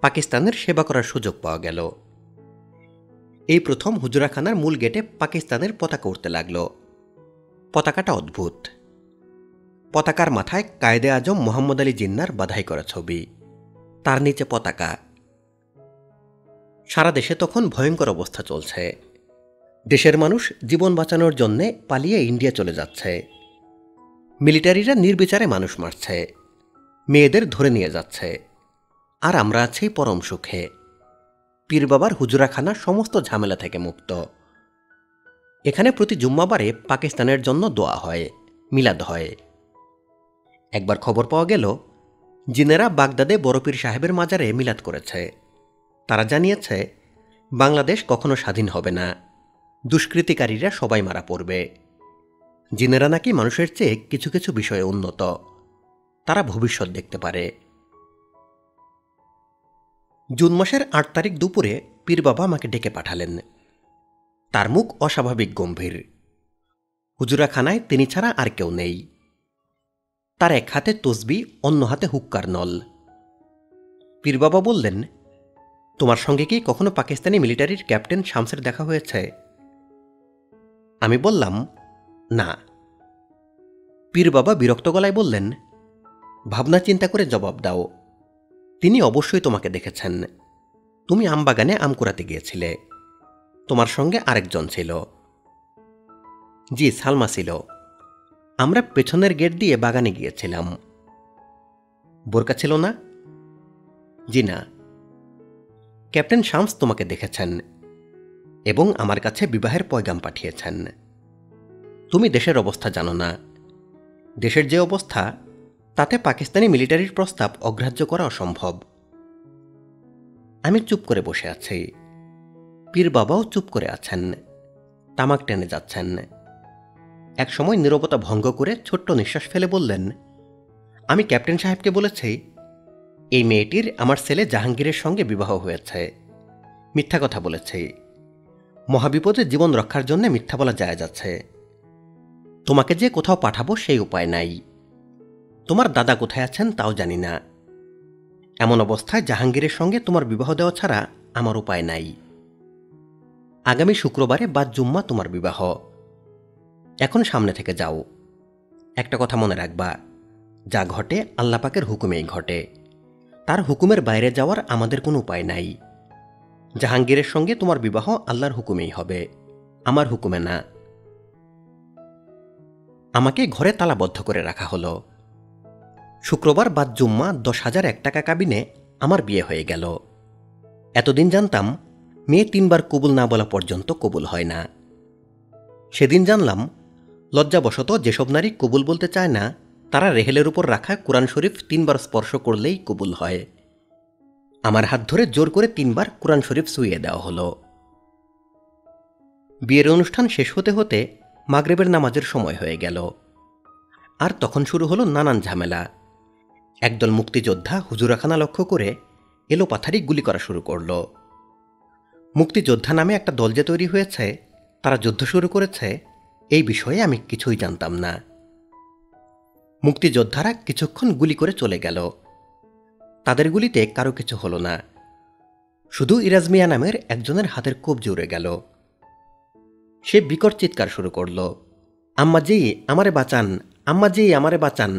পাকিস্তানের সেবা করার সুযোগ পাওয়া গেল। এই প্রথম হুজুরাখানার মূল গেটে পাকিস্তানের পতাকা উঠতে লাগল। পতাকাটা অদ্ভুত। পতাকার মাথায় কায়েদে আজম মোহাম্মদ আলী জিন্নার বাধাই করা ছবি, তার নিচে পতাকা। সারা দেশে তখন ভয়ঙ্কর অবস্থা চলছে। দেশের মানুষ জীবন বাঁচানোর জন্যে পালিয়ে ইন্ডিয়া চলে যাচ্ছে। মিলিটারিরা নির্বিচারে মানুষ মারছে, মেয়েদের ধরে নিয়ে যাচ্ছে, আর আমরা আছি পরম সুখে। পীর বাবার হুজুরাখানা সমস্ত ঝামেলা থেকে মুক্ত। এখানে প্রতি জুম্মাবারে পাকিস্তানের জন্য দোয়া হয়, মিলাদ হয়। একবার খবর পাওয়া গেল জিনেরা বাগদাদে বড় পীর সাহেবের মাজারে মিলাদ করেছে। তারা জানিয়েছে বাংলাদেশ কখনো স্বাধীন হবে না, দুষ্কৃতিকারীরা সবাই মারা পড়বে। জিনেরা নাকি মানুষের চেয়ে কিছু কিছু বিষয়ে উন্নত, তারা ভবিষ্যৎ দেখতে পারে। জুন মাসের 8 তারিখ দুপুরে পীর বাবা আমাকে ডেকে পাঠালেন। তার মুখ অস্বাভাবিক গম্ভীর। হুজুরাখানায় তিনি ছাড়া আর কেউ নেই। তার এক হাতে তসবি, অন্য হাতে হুক্কার নল। পীর বাবা বললেন, তোমার সঙ্গে কি কখনো পাকিস্তানি মিলিটারির ক্যাপ্টেন শামসের দেখা হয়েছে? আমি বললাম, না। পীর বাবা বিরক্ত গলায় বললেন, ভাবনা চিন্তা করে জবাব দাও। তিনি অবশ্যই তোমাকে দেখেছেন। তুমি আমবাগানে আম কুড়াতে গিয়েছিলে, তোমার সঙ্গে আরেকজন ছিল। জি, সালমা ছিল। আমরা পেছনের গেট দিয়ে বাগানে গিয়েছিলাম। বোরকা ছিল না? জি না। ক্যাপ্টেন শামস তোমাকে দেখেছেন এবং আমার কাছে বিবাহের পয়গাম পাঠিয়েছেন। তুমি দেশের অবস্থা জানো না। দেশের যে অবস্থা, তাতে পাকিস্তানি মিলিটারির প্রস্তাব অগ্রাহ্য করা অসম্ভব। আমি চুপ করে বসে আছি। পীর বাবাও চুপ করে আছেন, তামাক টেনে যাচ্ছেন। এক সময় নীরবতা ভঙ্গ করে ছোট্ট নিঃশ্বাস ফেলে বললেন, আমি ক্যাপ্টেন সাহেবকে বলেছি এই মেয়েটির আমার ছেলে জাহাঙ্গীরের সঙ্গে বিবাহ হয়েছে। মিথ্যা কথা বলেছি। মহাবিপদে জীবন রক্ষার জন্য মিথ্যা বলা যায় যাচ্ছে। তোমাকে যে কোথাও পাঠাবো সেই উপায় নাই। তোমার দাদা কোথায় আছেন তাও জানি না। এমন অবস্থায় জাহাঙ্গীরের সঙ্গে তোমার বিবাহ দেওয়া ছাড়া আমার উপায় নাই। আগামী শুক্রবারে বা জুম্মা তোমার বিবাহ। এখন সামনে থেকে যাও। একটা কথা মনে রাখবা, যা ঘটে আল্লাহ পাকের হুকুমেই ঘটে। তার হুকুমের বাইরে যাওয়ার আমাদের কোনো উপায় নাই। জাহাঙ্গীরের সঙ্গে তোমার বিবাহ আল্লাহর হুকুমেই হবে, আমার হুকুমে না। আমাকে ঘরে তালাবদ্ধ করে রাখা হলো। শুক্রবার বাদ জুম্মা 10,001 টাকা কাবিনে আমার বিয়ে হয়ে গেল। এতদিন জানতাম মেয়ে 3 বার কবুল না বলা পর্যন্ত কবুল হয় না। সেদিন জানলাম লজ্জাবশত যেসব নারী কবুল বলতে চায় না, তারা রেহেলের উপর রাখা কোরআন শরীফ 3 বার স্পর্শ করলেই কবুল হয়। আমার হাত ধরে জোর করে 3 বার কোরআন শরীফ ছুঁয়ে দেওয়া হলো। বিয়ের অনুষ্ঠান শেষ হতে হতে মাগরিবের নামাজের সময় হয়ে গেল। আর তখন শুরু হলো নানান ঝামেলা। একদল মুক্তিযোদ্ধা হুজুরাখানা লক্ষ্য করে এলোপাথারি গুলি করা শুরু করল। মুক্তিযোদ্ধা নামে একটা দল যে তৈরি হয়েছে, তারা যুদ্ধ শুরু করেছে, এই বিষয়ে আমি কিছুই জানতাম না। মুক্তিযোদ্ধারা কিছুক্ষণ গুলি করে চলে গেল। তাদের গুলিতে কারো কিছু হলো না, শুধু ইরাজ মিয়া নামের একজনের হাতের কবজি উড়ে গেল। সে বিকট চিৎকার শুরু করল, আম্মাজি আমারে বাঁচান, আম্মাজি আমারে বাঁচান।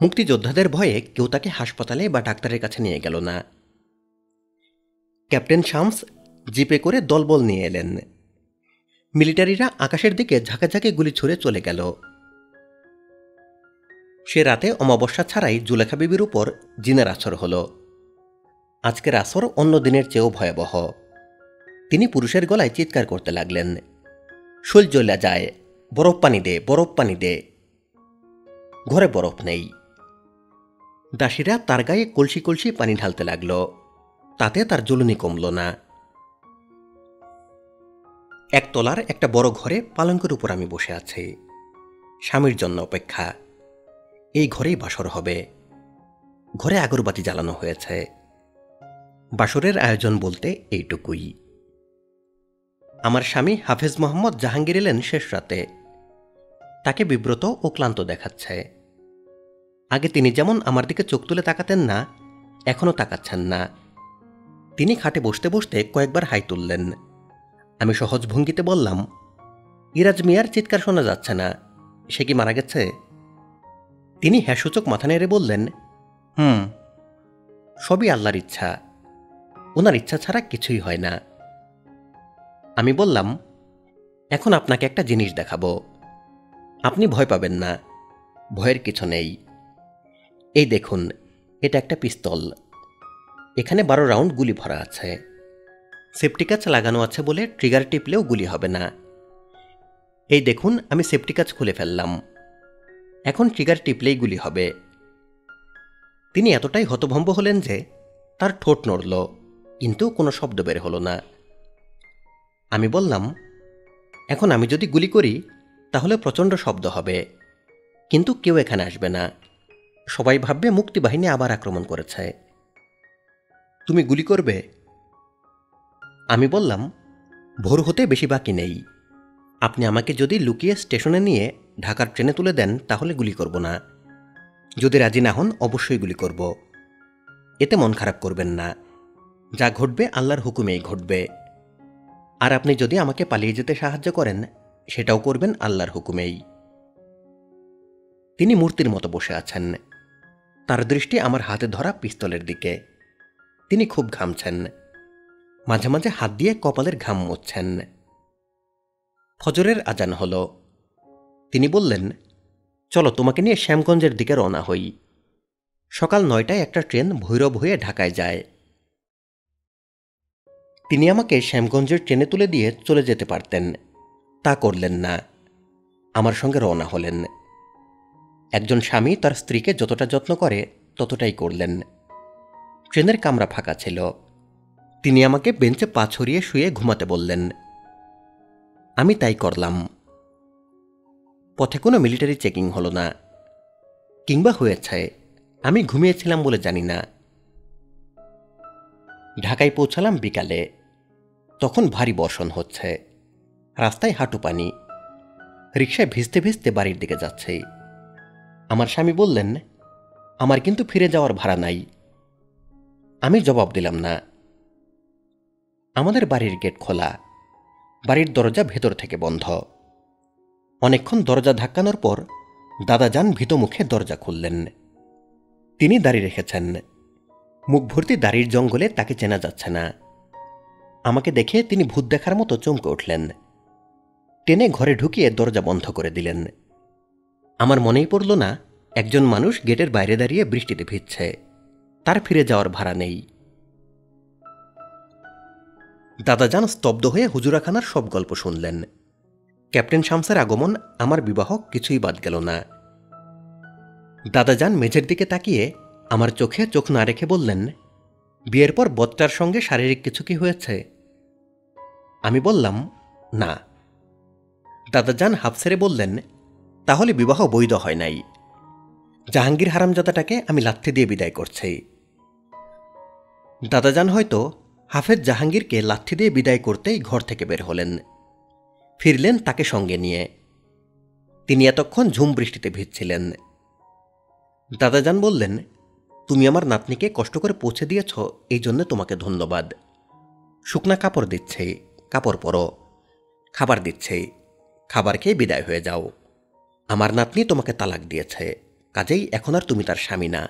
মুক্তিযোদ্ধাদের ভয়ে কেউ তাকে হাসপাতালে বা ডাক্তারের কাছে নিয়ে গেল না। ক্যাপ্টেন শামস জিপে করে দলবল নিয়ে এলেন। মিলিটারিরা আকাশের দিকে ঝাঁকাঝাঁকি গুলি ছুড়ে চলে গেল। সে রাতে অমাবস্যা ছাড়াই জুলেখা বিবির উপর জিনের আসর হল। আজকের আসর অন্য দিনের চেয়েও ভয়াবহ। তিনি পুরুষের গলায় চিৎকার করতে লাগলেন, শৈল জ্বলা যায়, বরফ পানি দে, বরফ পানি দে। ঘরে বরফ নেই। দাসীরা তার গায়ে কলসি কলসি পানি ঢালতে লাগল, তাতে তার জ্বলুনি কমল না। একতলার একটা বড় ঘরে পালঙ্কের উপর আমি বসে আছি, স্বামীর জন্য অপেক্ষা। এই ঘরেই বাসর হবে। ঘরে আগরবাতি জ্বালানো হয়েছে। বাসরের আয়োজন বলতে এইটুকুই। আমার স্বামী হাফেজ মোহাম্মদ জাহাঙ্গীর এলেন শেষ রাতে। তাকে বিব্রত ও ক্লান্ত দেখাচ্ছে। আগে তিনি যেমন আমার দিকে চোখ তুলে তাকাতেন না, এখনও তাকাচ্ছেন না। তিনি খাটে বসতে বসতে কয়েকবার হাই তুললেন। আমি সহজ ভঙ্গিতে বললাম, ইরাজ মিয়ার চিৎকার শোনা যাচ্ছে না, সে কি মারা গেছে? তিনি হ্যাঁসূচক মাথা নেড়ে বললেন, সবই আল্লাহর ইচ্ছা, ওনার ইচ্ছা ছাড়া কিছুই হয় না। আমি বললাম, এখন আপনাকে একটা জিনিস দেখাবো, আপনি ভয় পাবেন না, ভয়ের কিছু নেই। এই দেখুন, এটা একটা পিস্তল। এখানে 12 রাউন্ড গুলি ভরা আছে। সেফটি কাচ লাগানো আছে বলে ট্রিগার টিপলেও গুলি হবে না। এই দেখুন, আমি সেফটি কাচ খুলে ফেললাম, এখন ট্রিগার টিপলেই গুলি হবে। তিনি এতটাই হতভম্ব হলেন যে তার ঠোঁট নড়ল, কিন্তু কোনো শব্দ বের হলো না। আমি বললাম, এখন আমি যদি গুলি করি তাহলে প্রচণ্ড শব্দ হবে, কিন্তু কেউ এখানে আসবে না। সবাই ভাববে মুক্তিবাহিনী আবার আক্রমণ করেছে। তুমি গুলি করবে? আমি বললাম, ভোর হতে বেশি বাকি নেই। আপনি আমাকে যদি লুকিয়ে স্টেশনে নিয়ে ঢাকার ট্রেনে তুলে দেন তাহলে গুলি করব না। যদি রাজি না হন অবশ্যই গুলি করব। এতে মন খারাপ করবেন না, যা ঘটবে আল্লাহর হুকুমেই ঘটবে। আর আপনি যদি আমাকে পালিয়ে যেতে সাহায্য করেন, সেটাও করবেন আল্লাহর হুকুমেই। তিনি মূর্তির মতো বসে আছেন। তার দৃষ্টি আমার হাতে ধরা পিস্তলের দিকে। তিনি খুব ঘামছেন, মাঝে মাঝে হাত দিয়ে কপালের ঘাম মুছছেন। ফজরের আজান হল। তিনি বললেন, চলো তোমাকে নিয়ে শ্যামগঞ্জের দিকে রওনা হই। সকাল 9টায় একটা ট্রেন ভৈরব হয়ে ঢাকায় যায়। তিনি আমাকে শ্যামগঞ্জের ট্রেনে তুলে দিয়ে চলে যেতে পারতেন, তা করলেন না। আমার সঙ্গে রওনা হলেন। একজন স্বামী তার স্ত্রীকে যতটা যত্ন করে ততটাই করলেন। ট্রেনের কামরা ফাঁকা ছিল। তিনি আমাকে বেঞ্চে পা ছড়িয়ে শুয়ে ঘুমাতে বললেন। আমি তাই করলাম। পথে কোনো মিলিটারি চেকিং হলো না, কিংবা হয়েছে, আমি ঘুমিয়েছিলাম বলে জানি না। ঢাকায় পৌঁছালাম বিকালে। তখন ভারী বর্ষণ হচ্ছে, রাস্তায় হাঁটু পানি। রিকশায় ভিজতে ভিজতে বাড়ির দিকে যাচ্ছে। আমার স্বামী বললেন, আমার কিন্তু ফিরে যাওয়ার ভাড়া নাই। আমি জবাব দিলাম না। আমাদের বাড়ির গেট খোলা, বাড়ির দরজা ভেতর থেকে বন্ধ। অনেকক্ষণ দরজা ধাক্কানোর পর দাদাজান ভীত মুখে দরজা খুললেন। তিনি দাড়ি রেখেছেন, মুখ ভর্তি দাড়ির জঙ্গলে তাকে চেনা যাচ্ছে না। আমাকে দেখে তিনি ভূত দেখার মতো চমকে উঠলেন। টেনে ঘরে ঢুকিয়ে দরজা বন্ধ করে দিলেন। আমার মনেই পড়ল না, একজন মানুষ গেটের বাইরে দাঁড়িয়ে বৃষ্টিতে ভিজছে, তার ফিরে যাওয়ার ভাড়া নেই। দাদাজান স্তব্ধ হয়ে হুজুরাখানার সব গল্প শুনলেন। ক্যাপ্টেন শামসের আগমন, আমার বিবাহ, কিছুই বাদ গেল না। দাদাজান মেঝের দিকে তাকিয়ে আমার চোখে চোখ না রেখে বললেন, বিয়ের পর বচ্চার সঙ্গে শারীরিক কিছু কি হয়েছে? আমি বললাম, না। দাদাজান হাফ ছেড়ে বললেন, তাহলে বিবাহ বৈধ হয় নাই। জাহাঙ্গীর হারামজাদাটাকে আমি লাথি দিয়ে বিদায় করছি। দাদাজান হয়তো হাফেজ জাহাঙ্গীরকে লাথি দিয়ে বিদায় করতেই ঘর থেকে বের হলেন। ফিরলেন তাকে সঙ্গে নিয়ে। তিনি এতক্ষণ ঝুম বৃষ্টিতে ভিজছিলেন। দাদাজান বললেন, তুমি আমার নাতনিকে কষ্ট করে পৌঁছে দিয়েছ, এই জন্য তোমাকে ধন্যবাদ। শুকনা কাপড় দিচ্ছে, কাপড় পরো। খাবার দিচ্ছে, খাবার খেয়ে বিদায় হয়ে যাও। আমার নাতনি তোমাকে তালাক দিয়েছে, কাজেই এখন আর তুমি তার স্বামী না।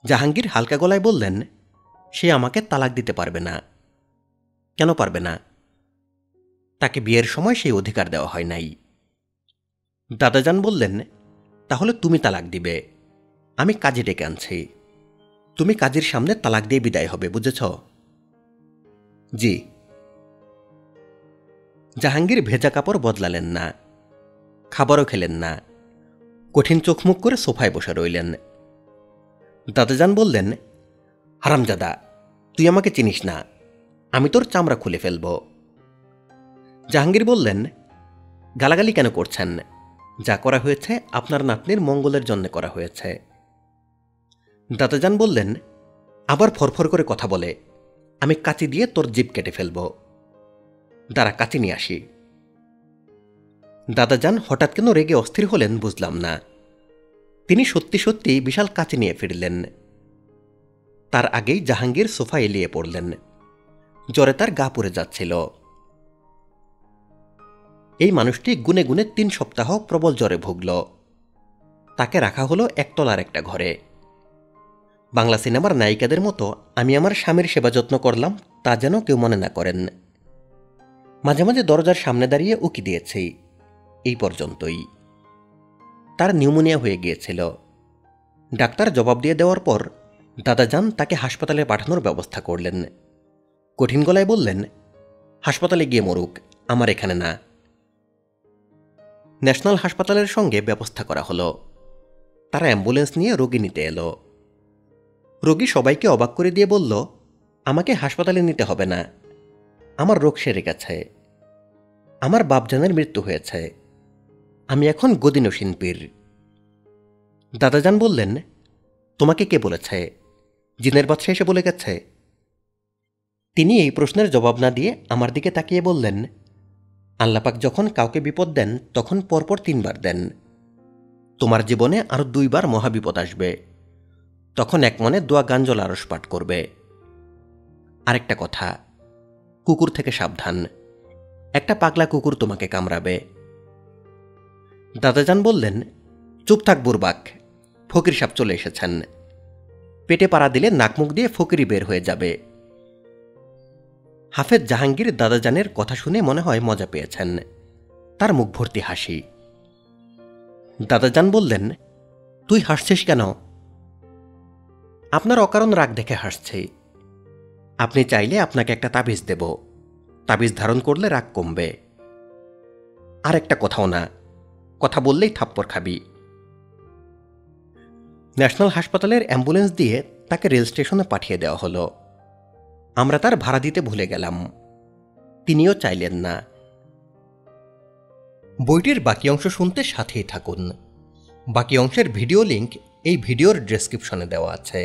জাহাঙ্গীর হালকা গলায় বললেন, সে আমাকে তালাক দিতে পারবে না। কেন পারবে না? তাকে বিয়ের সময় সেই অধিকার দেওয়া হয় নাই। দাদাজান বললেন, তাহলে তুমি তালাক দিবে। আমি কাজী ডেকে আনছি, তুমি কাজীর সামনে তালাক দিয়ে বিদায় হবে, বুঝেছ? জি। জাহাঙ্গীর ভেজা কাপড় বদলালেন না, খাবারও খেলেন না, কঠিন চোখমুখ করে সোফায় বসে রইলেন। দাদাজান বললেন, হারামজাদা, তুই আমাকে চিনিস না, আমি তোর চামড়া খুলে ফেলব। জাহাঙ্গীর বললেন, গালাগালি কেন করছেন? যা করা হয়েছে আপনার নাতনির মঙ্গলের জন্য করা হয়েছে। দাদাজান বললেন, আবার ফরফর করে কথা বলে, আমি কাঁচি দিয়ে তোর জিভ কেটে ফেলব। দাঁড়া, কাঁচি নিয়ে আসি। দাদাজান হঠাৎ কেন রেগে অস্থির হলেন বুঝলাম না। তিনি সত্যি সত্যি বিশাল কাঁচি নিয়ে ফিরলেন। তার আগেই জাহাঙ্গীর সোফা এলিয়ে পড়লেন। জ্বরে তার গা পুড়ে যাচ্ছিল। এই মানুষটি গুনে গুনে 3 সপ্তাহ প্রবল জ্বরে ভুগল। তাকে রাখা হলো একতলার একটা ঘরে। বাংলা সিনেমার নায়িকাদের মতো আমি আমার স্বামীর সেবা যত্ন করলাম, তা যেন কেউ মনে না করেন। মাঝে মাঝে দরজার সামনে দাঁড়িয়ে উকি দিয়েছি, এই পর্যন্তই। তার নিউমোনিয়া হয়ে গিয়েছিল। ডাক্তার জবাব দিয়ে দেওয়ার পর দাদাজান তাকে হাসপাতালে পাঠানোর ব্যবস্থা করলেন। কঠিন গলায় বললেন, হাসপাতালে গিয়ে মরুক, আমার এখানে না। ন্যাশনাল হাসপাতালের সঙ্গে ব্যবস্থা করা হলো। তারা অ্যাম্বুলেন্স নিয়ে রোগী নিতে এলো। রোগী সবাইকে অবাক করে দিয়ে বলল, আমাকে হাসপাতালে নিতে হবে না, আমার রোগ সেরে গেছে। আমার বাপজানের মৃত্যু হয়েছে, আমি এখন গদিনসীন পীর। দাদাজান বললেন, তোমাকে কে বলেছে? জিনের বাদশা এসে বলে গেছে? তিনি এই প্রশ্নের জবাব না দিয়ে আমার দিকে তাকিয়ে বললেন, আল্লাপাক যখন কাউকে বিপদ দেন তখন পরপর 3 বার দেন। তোমার জীবনে আরও 2 বার মহাবিপদ আসবে, তখন এক মনে দোয়া গাঞ্জল আরশ পাঠ করবে। আরেকটা কথা, কুকুর থেকে সাবধান, একটা পাগলা কুকুর তোমাকে কামড়াবে। দাদাজান বললেন, চুপ থাক বুরবাক, ফকির সাহেব চলে এসেছেন। পেটে পাড়া দিলে নাকমুখ দিয়ে ফকিরি বের হয়ে যাবে। হাফেজ জাহাঙ্গীর দাদাজানের কথা শুনে মনে হয় মজা পেয়েছেন। তার মুখ ভর্তি হাসি। দাদাজান বললেন, তুই হাসছিস কেন? আপনার অকারণ রাগ দেখে হাসছি। আপনি চাইলে আপনাকে একটা তাবিজ দেব, তাবিজ ধারণ করলে রাগ কমবে। আর একটা কথাও না, কথা বললেই থাপ্পড় খাবি। ন্যাশনাল হাসপাতালের অ্যাম্বুলেন্স দিয়ে তাকে রেল স্টেশনে পাঠিয়ে দেওয়া হলো। আমরা তার ভাড়া দিতে ভুলে গেলাম, তিনিও চাইলেন না। বইটির বাকি অংশ শুনতে সাথেই থাকুন। বাকি অংশের ভিডিও লিংক এই ভিডিওর ডেসক্রিপশনে দেওয়া আছে।